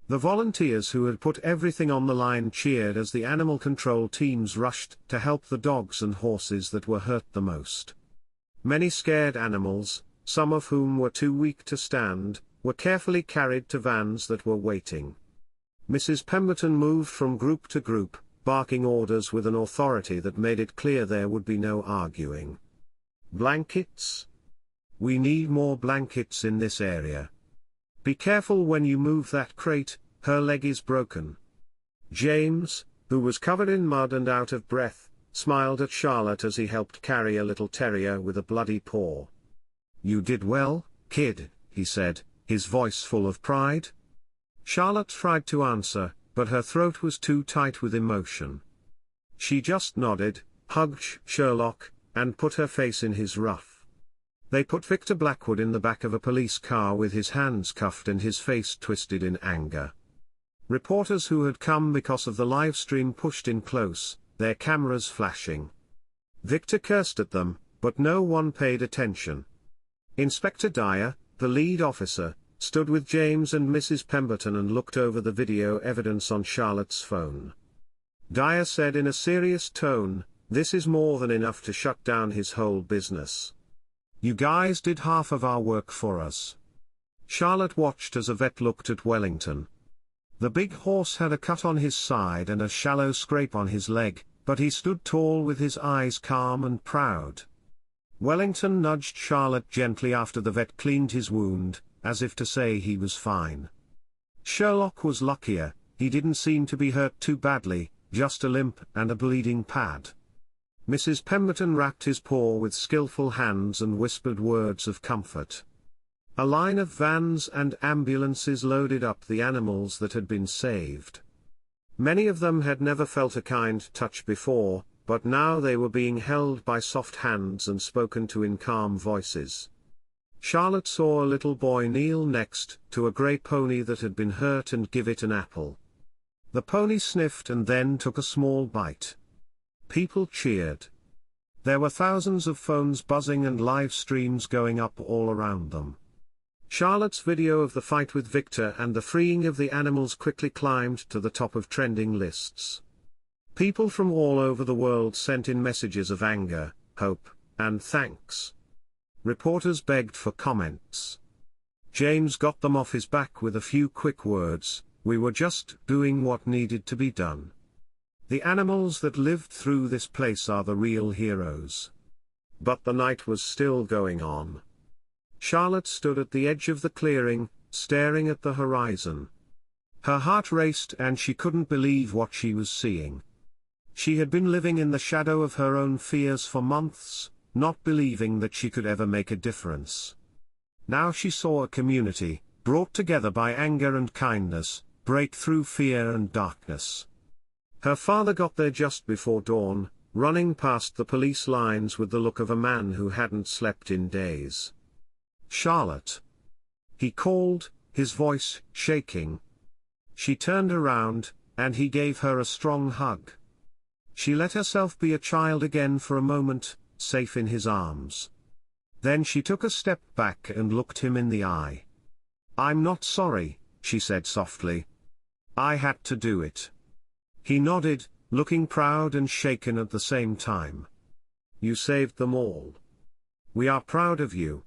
The volunteers who had put everything on the line cheered as the animal control teams rushed to help the dogs and horses that were hurt the most. Many scared animals, some of whom were too weak to stand, were carefully carried to vans that were waiting. Mrs. Pemberton moved from group to group, barking orders with an authority that made it clear there would be no arguing. Blankets? We need more blankets in this area. Be careful when you move that crate, her leg is broken. James, who was covered in mud and out of breath, smiled at Charlotte as he helped carry a little terrier with a bloody paw. You did well, kid, he said, his voice full of pride. Charlotte tried to answer, but her throat was too tight with emotion. She just nodded, hugged Sherlock, and put her face in his ruff. They put Victor Blackwood in the back of a police car with his hands cuffed and his face twisted in anger. Reporters who had come because of the live stream pushed in close, their cameras flashing. Victor cursed at them, but no one paid attention. Inspector Dyer, the lead officer, stood with James and Mrs. Pemberton and looked over the video evidence on Charlotte's phone. Dyer said in a serious tone, "This is more than enough to shut down his whole business. You guys did half of our work for us." Charlotte watched as a vet looked at Wellington. The big horse had a cut on his side and a shallow scrape on his leg, but he stood tall with his eyes calm and proud. Wellington nudged Charlotte gently after the vet cleaned his wound, as if to say he was fine. Sherlock was luckier, he didn't seem to be hurt too badly, just a limp and a bleeding pad. Mrs. Pemberton wrapped his paw with skillful hands and whispered words of comfort. A line of vans and ambulances loaded up the animals that had been saved. Many of them had never felt a kind touch before, but now they were being held by soft hands and spoken to in calm voices. Charlotte saw a little boy kneel next to a grey pony that had been hurt and give it an apple. The pony sniffed and then took a small bite. People cheered. There were thousands of phones buzzing and live streams going up all around them. Charlotte's video of the fight with Victor and the freeing of the animals quickly climbed to the top of trending lists. People from all over the world sent in messages of anger, hope, and thanks. Reporters begged for comments. James got them off his back with a few quick words: "We were just doing what needed to be done. The animals that lived through this place are the real heroes." But the night was still going on. Charlotte stood at the edge of the clearing, staring at the horizon. Her heart raced and she couldn't believe what she was seeing. She had been living in the shadow of her own fears for months, not believing that she could ever make a difference. Now she saw a community, brought together by anger and kindness, break through fear and darkness. Her father got there just before dawn, running past the police lines with the look of a man who hadn't slept in days. "Charlotte!" he called, his voice shaking. She turned around, and he gave her a strong hug. She let herself be a child again for a moment, safe in his arms. Then she took a step back and looked him in the eye. "I'm not sorry," she said softly. "I had to do it." He nodded, looking proud and shaken at the same time. "You saved them all. We are proud of you."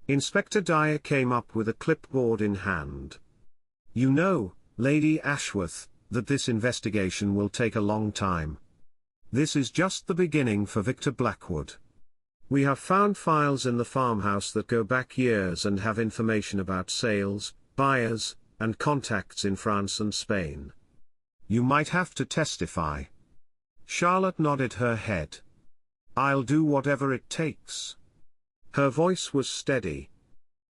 Inspector Dyer came up with a clipboard in hand. "You know, Lady Ashworth, that this investigation will take a long time. This is just the beginning for Victor Blackwood. We have found files in the farmhouse that go back years and have information about sales, buyers, and contacts in France and Spain. You might have to testify." Charlotte nodded her head. "I'll do whatever it takes." Her voice was steady.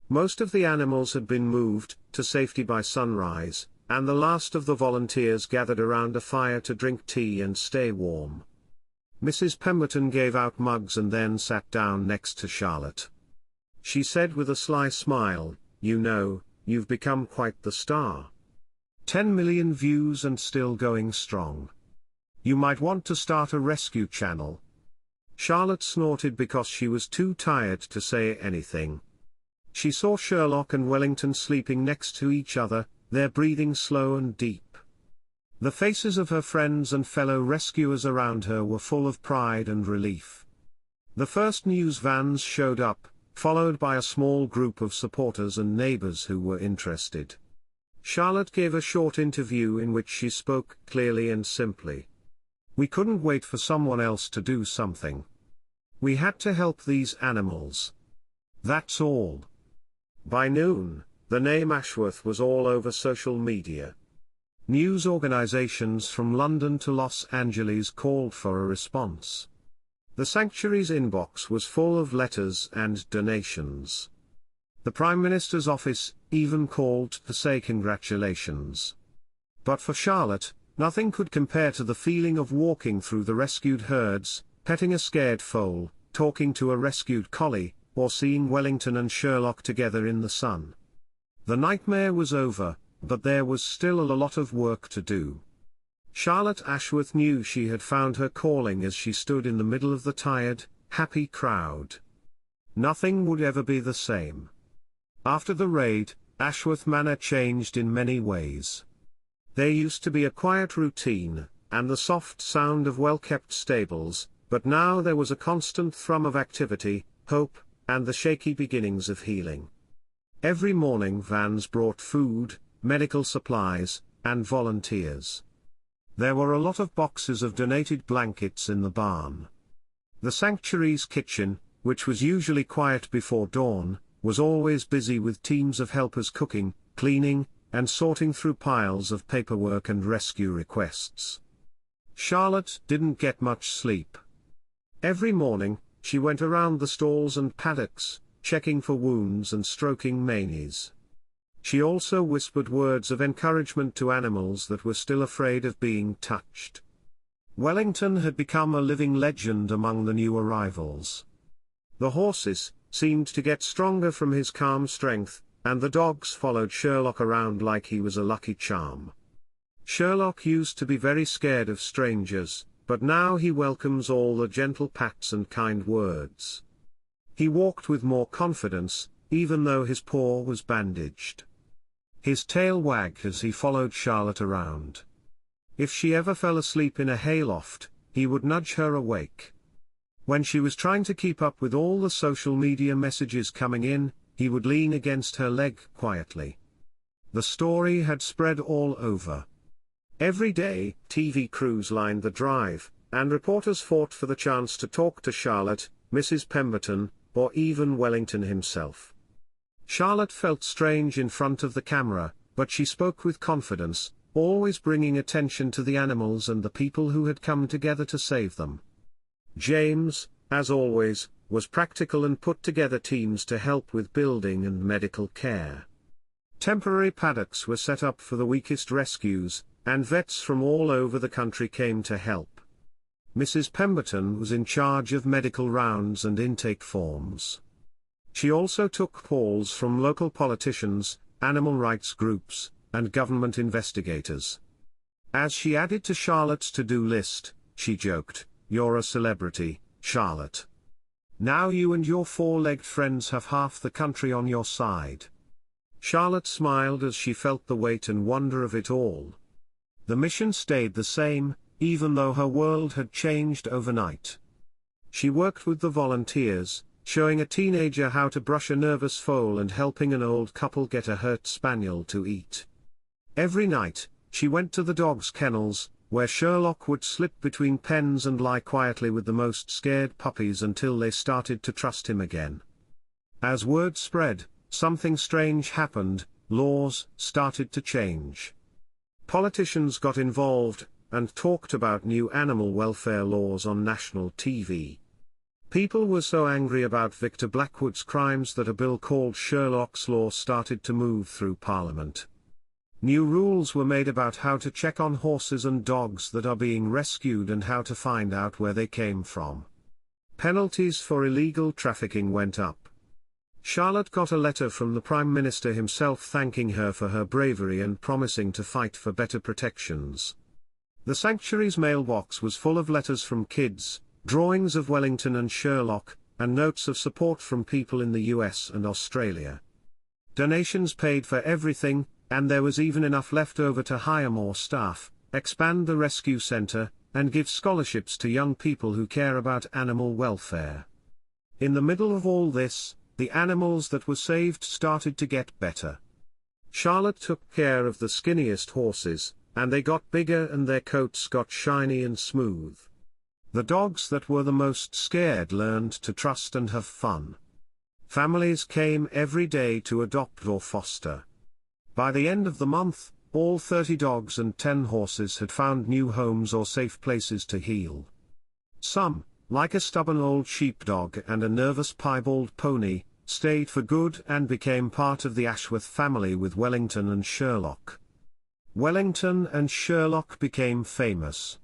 Most of the animals had been moved to safety by sunrise, and the last of the volunteers gathered around a fire to drink tea and stay warm. Mrs. Pemberton gave out mugs and then sat down next to Charlotte. She said with a sly smile, "You know, you've become quite the star. 10 million views and still going strong. You might want to start a rescue channel." Charlotte snorted because she was too tired to say anything. She saw Sherlock and Wellington sleeping next to each other, their breathing slow and deep. The faces of her friends and fellow rescuers around her were full of pride and relief. The first news vans showed up, followed by a small group of supporters and neighbors who were interested. Charlotte gave a short interview in which she spoke clearly and simply. "We couldn't wait for someone else to do something. We had to help these animals. That's all." By noon, the name Ashworth was all over social media. News organizations from London to Los Angeles called for a response. The sanctuary's inbox was full of letters and donations. The Prime Minister's office even called to say congratulations. But for Charlotte, nothing could compare to the feeling of walking through the rescued herds, petting a scared foal, talking to a rescued collie, or seeing Wellington and Sherlock together in the sun. The nightmare was over, but there was still a lot of work to do. Charlotte Ashworth knew she had found her calling as she stood in the middle of the tired, happy crowd. Nothing would ever be the same. After the raid, Ashworth Manor changed in many ways. There used to be a quiet routine, and the soft sound of well-kept stables, but now there was a constant thrum of activity, hope, and the shaky beginnings of healing. Every morning vans brought food, medical supplies, and volunteers. There were a lot of boxes of donated blankets in the barn. The sanctuary's kitchen, which was usually quiet before dawn, was always busy with teams of helpers cooking, cleaning, and sorting through piles of paperwork and rescue requests. Charlotte didn't get much sleep. Every morning, she went around the stalls and paddocks, checking for wounds and stroking manes. She also whispered words of encouragement to animals that were still afraid of being touched. Wellington had become a living legend among the new arrivals. The horses seemed to get stronger from his calm strength, and the dogs followed Sherlock around like he was a lucky charm. Sherlock used to be very scared of strangers, but now he welcomes all the gentle pats and kind words. He walked with more confidence, even though his paw was bandaged. His tail wagged as he followed Charlotte around. If she ever fell asleep in a hayloft, he would nudge her awake. When she was trying to keep up with all the social media messages coming in, he would lean against her leg quietly. The story had spread all over. Every day, TV crews lined the drive, and reporters fought for the chance to talk to Charlotte, Mrs. Pemberton, or even Wellington himself. Charlotte felt strange in front of the camera, but she spoke with confidence, always bringing attention to the animals and the people who had come together to save them. James, as always, was practical and put together teams to help with building and medical care. Temporary paddocks were set up for the weakest rescues, and vets from all over the country came to help. Mrs. Pemberton was in charge of medical rounds and intake forms. She also took calls from local politicians, animal rights groups, and government investigators. As she added to Charlotte's to-do list, she joked, "You're a celebrity, Charlotte. Now you and your four-legged friends have half the country on your side." Charlotte smiled as she felt the weight and wonder of it all. The mission stayed the same, even though her world had changed overnight. She worked with the volunteers, showing a teenager how to brush a nervous foal and helping an old couple get a hurt spaniel to eat. Every night, she went to the dogs' kennels, where Sherlock would slip between pens and lie quietly with the most scared puppies until they started to trust him again. As word spread, something strange happened. Laws started to change. Politicians got involved, and talked about new animal welfare laws on national TV. People were so angry about Victor Blackwood's crimes that a bill called Sherlock's Law started to move through Parliament. New rules were made about how to check on horses and dogs that are being rescued and how to find out where they came from. Penalties for illegal trafficking went up. Charlotte got a letter from the Prime Minister himself thanking her for her bravery and promising to fight for better protections. The sanctuary's mailbox was full of letters from kids, drawings of Wellington and Sherlock, and notes of support from people in the US and Australia. Donations paid for everything, and there was even enough left over to hire more staff, expand the rescue center, and give scholarships to young people who care about animal welfare. In the middle of all this, the animals that were saved started to get better. Charlotte took care of the skinniest horses, and they got bigger and their coats got shiny and smooth. The dogs that were the most scared learned to trust and have fun. Families came every day to adopt or foster. By the end of the month, all 30 dogs and 10 horses had found new homes or safe places to heal. Some, like a stubborn old sheepdog and a nervous piebald pony, stayed for good and became part of the Ashworth family with Wellington and Sherlock. Wellington and Sherlock became famous.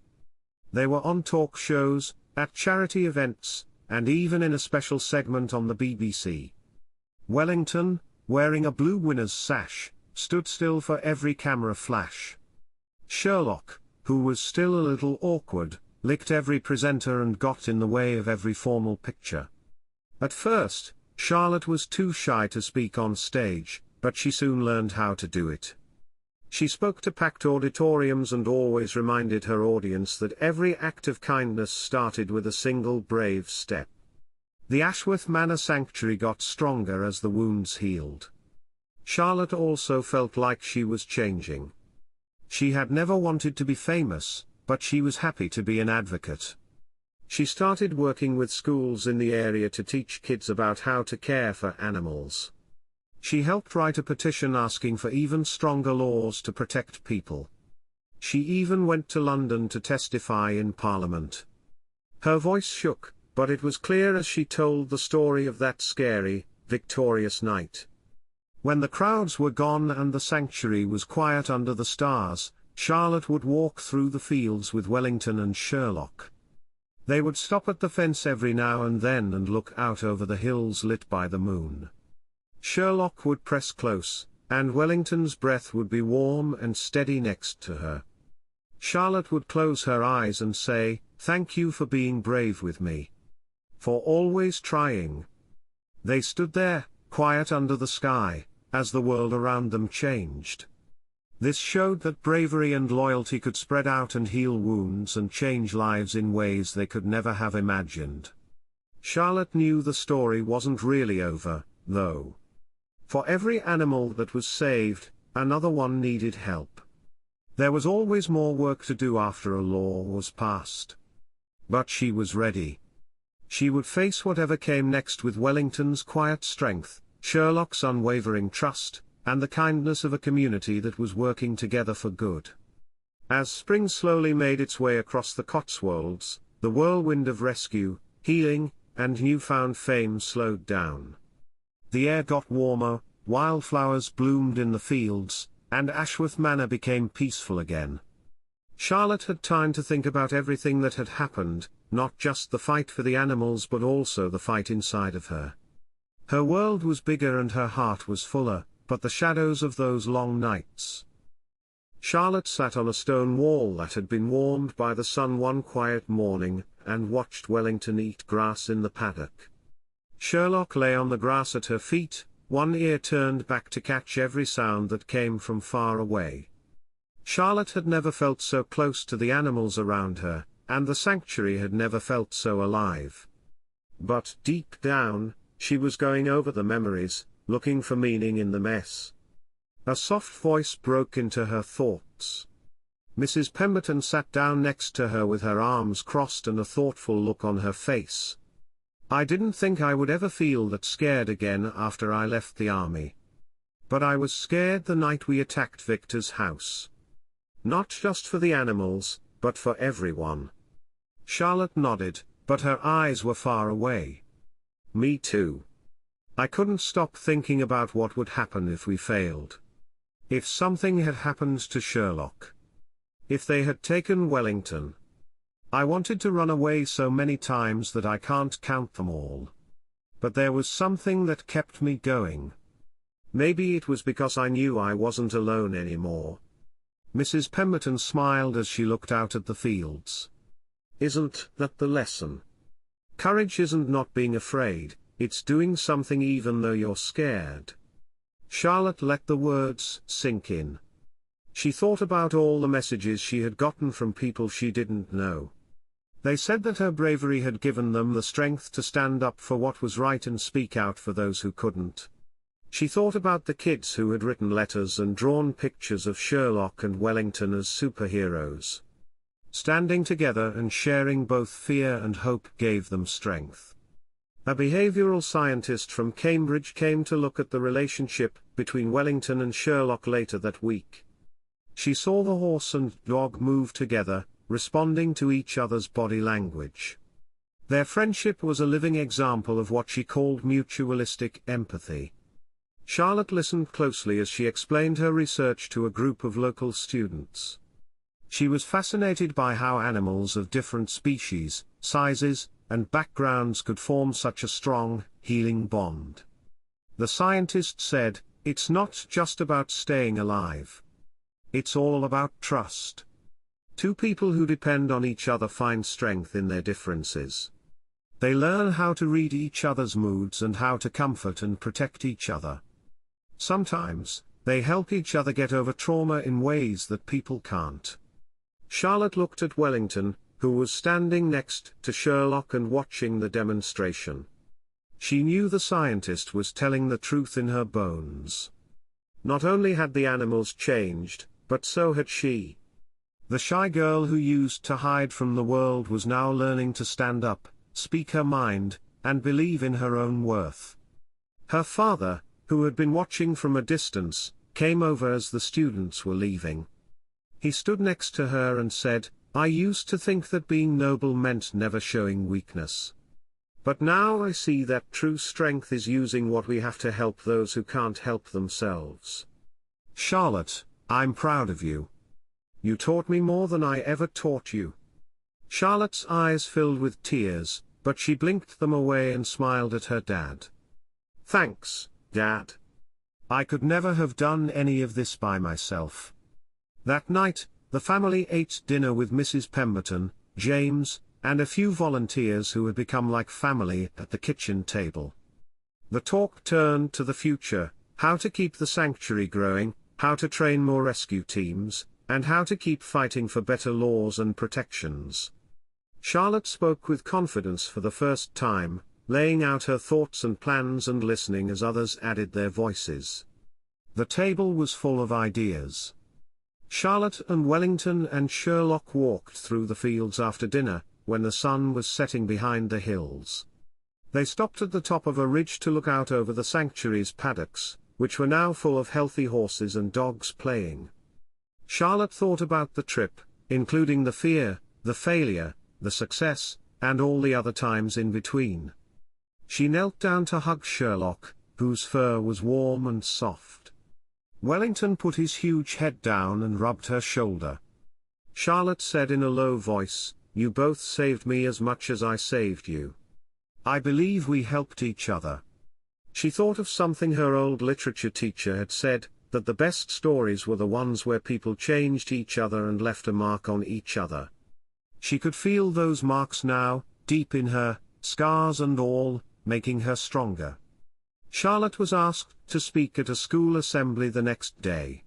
They were on talk shows, at charity events, and even in a special segment on the BBC. Wellington, wearing a blue winner's sash, stood still for every camera flash. Sherlock, who was still a little awkward, licked every presenter and got in the way of every formal picture. At first, Charlotte was too shy to speak on stage, but she soon learned how to do it. She spoke to packed auditoriums and always reminded her audience that every act of kindness started with a single brave step. The Ashworth Manor sanctuary got stronger as the wounds healed. Charlotte also felt like she was changing. She had never wanted to be famous, but she was happy to be an advocate. She started working with schools in the area to teach kids about how to care for animals. She helped write a petition asking for even stronger laws to protect people. She even went to London to testify in Parliament. Her voice shook, but it was clear as she told the story of that scary, victorious night. When the crowds were gone and the sanctuary was quiet under the stars, Charlotte would walk through the fields with Wellington and Sherlock. They would stop at the fence every now and then and look out over the hills lit by the moon. Sherlock would press close, and Wellington's breath would be warm and steady next to her. Charlotte would close her eyes and say, "Thank you for being brave with me. For always trying." They stood there, quiet under the sky, as the world around them changed. This showed that bravery and loyalty could spread out and heal wounds and change lives in ways they could never have imagined. Charlotte knew the story wasn't really over, though. For every animal that was saved, another one needed help. There was always more work to do after a law was passed. But she was ready. She would face whatever came next with Wellington's quiet strength, Sherlock's unwavering trust, and the kindness of a community that was working together for good. As spring slowly made its way across the Cotswolds, the whirlwind of rescue, healing, and newfound fame slowed down. The air got warmer, wildflowers bloomed in the fields, and Ashworth Manor became peaceful again. Charlotte had time to think about everything that had happened, not just the fight for the animals but also the fight inside of her. Her world was bigger and her heart was fuller, but the shadows of those long nights. Charlotte sat on a stone wall that had been warmed by the sun one quiet morning, and watched Wellington eat grass in the paddock. Sherlock lay on the grass at her feet, one ear turned back to catch every sound that came from far away. Charlotte had never felt so close to the animals around her, and the sanctuary had never felt so alive. But deep down, she was going over the memories, looking for meaning in the mess. A soft voice broke into her thoughts. Mrs. Pemberton sat down next to her with her arms crossed and a thoughtful look on her face. "I didn't think I would ever feel that scared again after I left the army. But I was scared the night we attacked Victor's house. Not just for the animals, but for everyone." Charlotte nodded, but her eyes were far away. "Me too. I couldn't stop thinking about what would happen if we failed. If something had happened to Sherlock. If they had taken Wellington. I wanted to run away so many times that I can't count them all. But there was something that kept me going. Maybe it was because I knew I wasn't alone anymore." Mrs. Pemberton smiled as she looked out at the fields. "Isn't that the lesson? Courage isn't not being afraid, it's doing something even though you're scared." Charlotte let the words sink in. She thought about all the messages she had gotten from people she didn't know. They said that her bravery had given them the strength to stand up for what was right and speak out for those who couldn't. She thought about the kids who had written letters and drawn pictures of Sherlock and Wellington as superheroes. Standing together and sharing both fear and hope gave them strength. A behavioral scientist from Cambridge came to look at the relationship between Wellington and Sherlock later that week. She saw the horse and dog move together, responding to each other's body language. Their friendship was a living example of what she called mutualistic empathy. Charlotte listened closely as she explained her research to a group of local students. She was fascinated by how animals of different species, sizes, and backgrounds could form such a strong, healing bond. The scientist said, "It's not just about staying alive. It's all about trust. Two people who depend on each other find strength in their differences. They learn how to read each other's moods and how to comfort and protect each other. Sometimes, they help each other get over trauma in ways that people can't." Charlotte looked at Wellington, who was standing next to Sherlock and watching the demonstration. She knew the scientist was telling the truth in her bones. Not only had the animals changed, but so had she. The shy girl who used to hide from the world was now learning to stand up, speak her mind, and believe in her own worth. Her father, who had been watching from a distance, came over as the students were leaving. He stood next to her and said, "I used to think that being noble meant never showing weakness. But now I see that true strength is using what we have to help those who can't help themselves. Charlotte, I'm proud of you. You taught me more than I ever taught you." Charlotte's eyes filled with tears, but she blinked them away and smiled at her dad. "Thanks, Dad. I could never have done any of this by myself." That night, the family ate dinner with Mrs. Pemberton, James, and a few volunteers who had become like family at the kitchen table. The talk turned to the future, how to keep the sanctuary growing, how to train more rescue teams, and how to keep fighting for better laws and protections. Charlotte spoke with confidence for the first time, laying out her thoughts and plans and listening as others added their voices. The table was full of ideas. Charlotte and Wellington and Sherlock walked through the fields after dinner, when the sun was setting behind the hills. They stopped at the top of a ridge to look out over the sanctuary's paddocks, which were now full of healthy horses and dogs playing. Charlotte thought about the trip, including the fear, the failure, the success, and all the other times in between. She knelt down to hug Sherlock, whose fur was warm and soft. Wellington put his huge head down and rubbed her shoulder. Charlotte said in a low voice, "You both saved me as much as I saved you. I believe we helped each other." She thought of something her old literature teacher had said, that the best stories were the ones where people changed each other and left a mark on each other. She could feel those marks now, deep in her, scars and all, making her stronger. Charlotte was asked to speak at a school assembly the next day.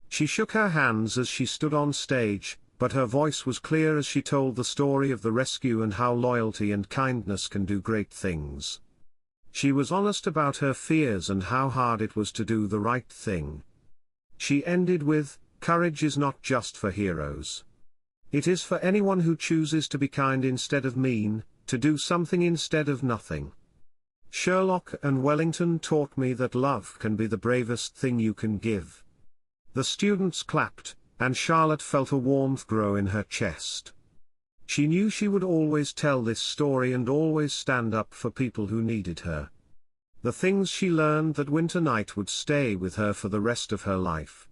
She shook her hands as she stood on stage, but her voice was clear as she told the story of the rescue and how loyalty and kindness can do great things. She was honest about her fears and how hard it was to do the right thing. She ended with, "Courage is not just for heroes. It is for anyone who chooses to be kind instead of mean, to do something instead of nothing. Sherlock and Wellington taught me that love can be the bravest thing you can give." The students clapped, and Charlotte felt a warmth grow in her chest. She knew she would always tell this story and always stand up for people who needed her. The things she learned that winter night would stay with her for the rest of her life.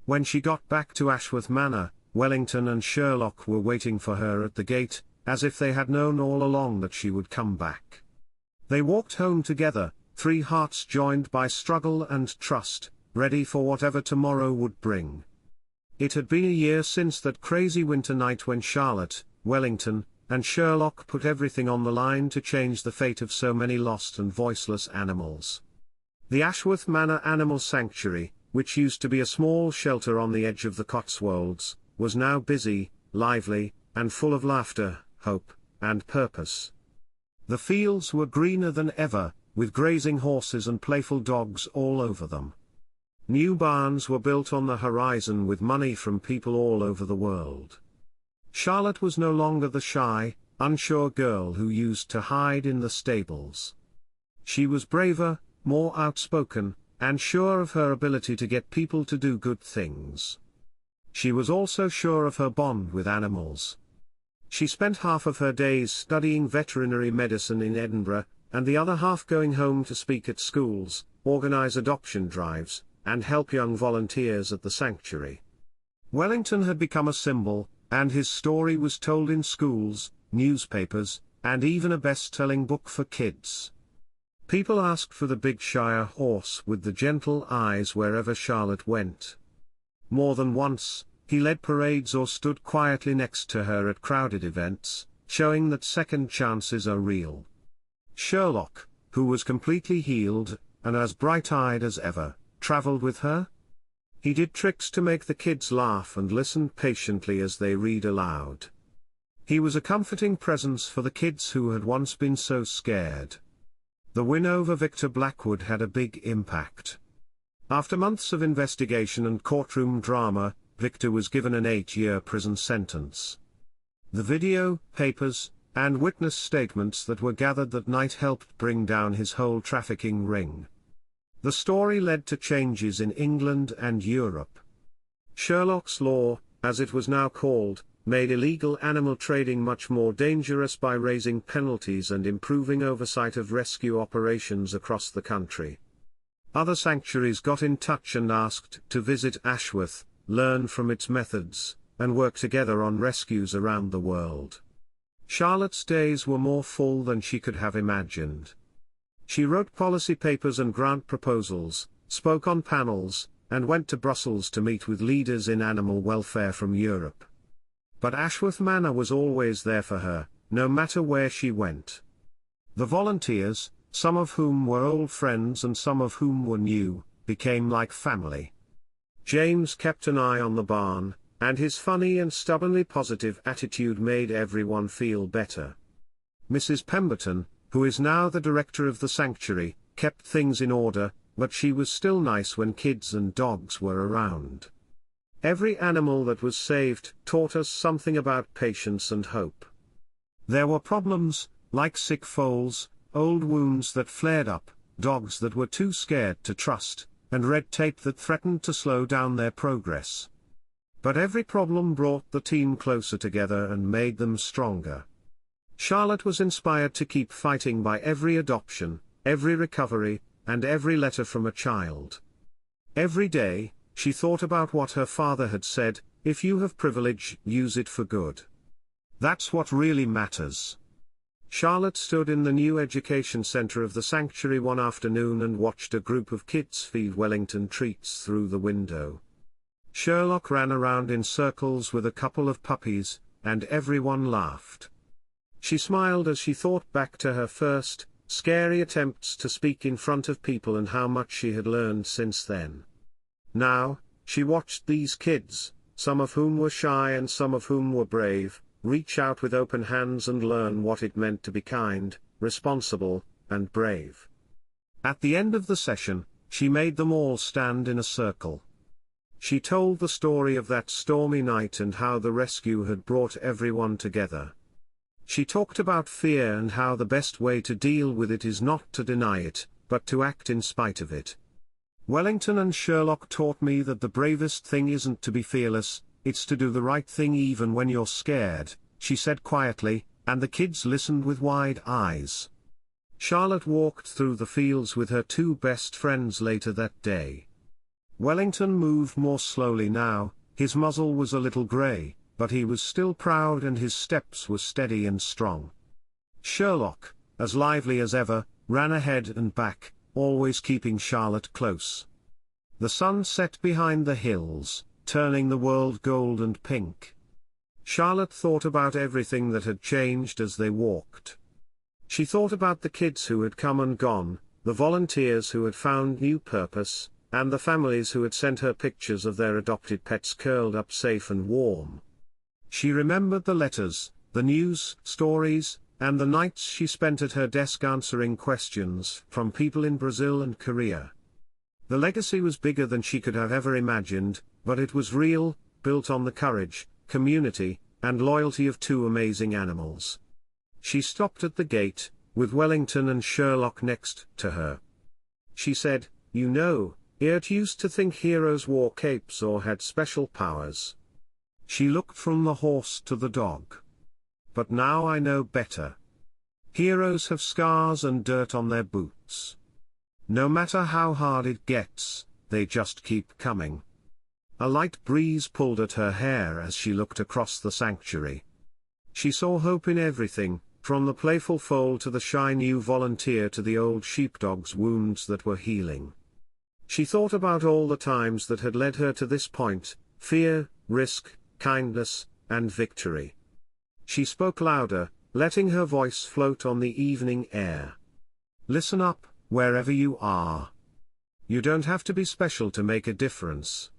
When she got back to Ashworth Manor, Wellington and Sherlock were waiting for her at the gate, as if they had known all along that she would come back. They walked home together, three hearts joined by struggle and trust, ready for whatever tomorrow would bring. It had been a year since that crazy winter night when Charlotte, Wellington, and Sherlock put everything on the line to change the fate of so many lost and voiceless animals. The Ashworth Manor Animal Sanctuary, which used to be a small shelter on the edge of the Cotswolds, was now busy, lively, and full of laughter, hope, and purpose. The fields were greener than ever, with grazing horses and playful dogs all over them. New barns were built on the horizon with money from people all over the world. Charlotte was no longer the shy, unsure girl who used to hide in the stables. She was braver, more outspoken, and sure of her ability to get people to do good things. She was also sure of her bond with animals. She spent half of her days studying veterinary medicine in Edinburgh, and the other half going home to speak at schools, organize adoption drives, and help young volunteers at the sanctuary. Wellington had become a symbol, and his story was told in schools, newspapers, and even a best-selling book for kids. People asked for the big Shire horse with the gentle eyes wherever Charlotte went. More than once, he led parades or stood quietly next to her at crowded events, showing that second chances are real. Sherlock, who was completely healed, and as bright-eyed as ever, traveled with her. He did tricks to make the kids laugh and listened patiently as they read aloud. He was a comforting presence for the kids who had once been so scared. The win over Victor Blackwood had a big impact. After months of investigation and courtroom drama, Victor was given an 8-year prison sentence. The video, papers, and witness statements that were gathered that night helped bring down his whole trafficking ring. The story led to changes in England and Europe. Sherlock's law, as it was now called, made illegal animal trading much more dangerous by raising penalties and improving oversight of rescue operations across the country. Other sanctuaries got in touch and asked to visit Ashworth, learn from its methods, and work together on rescues around the world. Charlotte's days were more full than she could have imagined. She wrote policy papers and grant proposals, spoke on panels, and went to Brussels to meet with leaders in animal welfare from Europe. But Ashworth Manor was always there for her, no matter where she went. The volunteers, some of whom were old friends and some of whom were new, became like family. James kept an eye on the barn, and his funny and stubbornly positive attitude made everyone feel better. Mrs. Pemberton, who is now the director of the sanctuary, kept things in order, but she was still nice when kids and dogs were around. Every animal that was saved taught us something about patience and hope. There were problems, like sick foals, old wounds that flared up, dogs that were too scared to trust, and red tape that threatened to slow down their progress. But every problem brought the team closer together and made them stronger. Charlotte was inspired to keep fighting by every adoption, every recovery, and every letter from a child. Every day, she thought about what her father had said, "If you have privilege, use it for good. That's what really matters." Charlotte stood in the new education center of the sanctuary one afternoon and watched a group of kids feed Wellington treats through the window. Sherlock ran around in circles with a couple of puppies, and everyone laughed. She smiled as she thought back to her first, scary attempts to speak in front of people and how much she had learned since then. Now, she watched these kids, some of whom were shy and some of whom were brave, reach out with open hands and learn what it meant to be kind, responsible, and brave. At the end of the session, she made them all stand in a circle. She told the story of that stormy night and how the rescue had brought everyone together. She talked about fear and how the best way to deal with it is not to deny it, but to act in spite of it. Wellington and Sherlock taught me that the bravest thing isn't to be fearless, it's to do the right thing even when you're scared, she said quietly, and the kids listened with wide eyes. Charlotte walked through the fields with her two best friends later that day. Wellington moved more slowly now, his muzzle was a little grey, but he was still proud and his steps were steady and strong. Sherlock, as lively as ever, ran ahead and back, always keeping Charlotte close. The sun set behind the hills, turning the world gold and pink. Charlotte thought about everything that had changed as they walked. She thought about the kids who had come and gone, the volunteers who had found new purpose, and the families who had sent her pictures of their adopted pets curled up safe and warm. She remembered the letters, the news, stories, and the nights she spent at her desk answering questions from people in Brazil and Korea. The legacy was bigger than she could have ever imagined, but it was real, built on the courage, community, and loyalty of two amazing animals. She stopped at the gate, with Wellington and Sherlock next to her. She said, "You know, it used to think heroes wore capes or had special powers." She looked from the horse to the dog. "But now I know better. Heroes have scars and dirt on their boots. No matter how hard it gets, they just keep coming." A light breeze pulled at her hair as she looked across the sanctuary. She saw hope in everything, from the playful foal to the shy new volunteer to the old sheepdog's wounds that were healing. She thought about all the times that had led her to this point: fear, risk, kindness, and victory. She spoke louder, letting her voice float on the evening air. "Listen up, wherever you are. You don't have to be special to make a difference.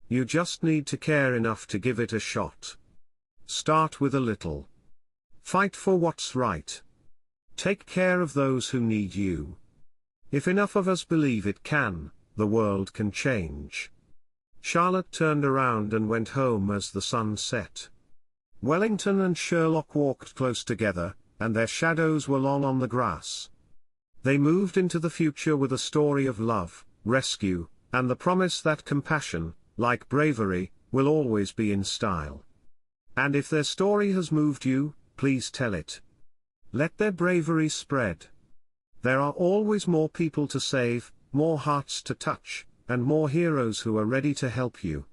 You just need to care enough to give it a shot. Start with a little. Fight for what's right. Take care of those who need you. If enough of us believe it can, the world can change." Charlotte turned around and went home as the sun set. Wellington and Sherlock walked close together, and their shadows were long on the grass. They moved into the future with a story of love, rescue, and the promise that compassion, like bravery, will always be in style. And if their story has moved you, please tell it. Let their bravery spread. There are always more people to save, more hearts to touch, and more heroes who are ready to help you.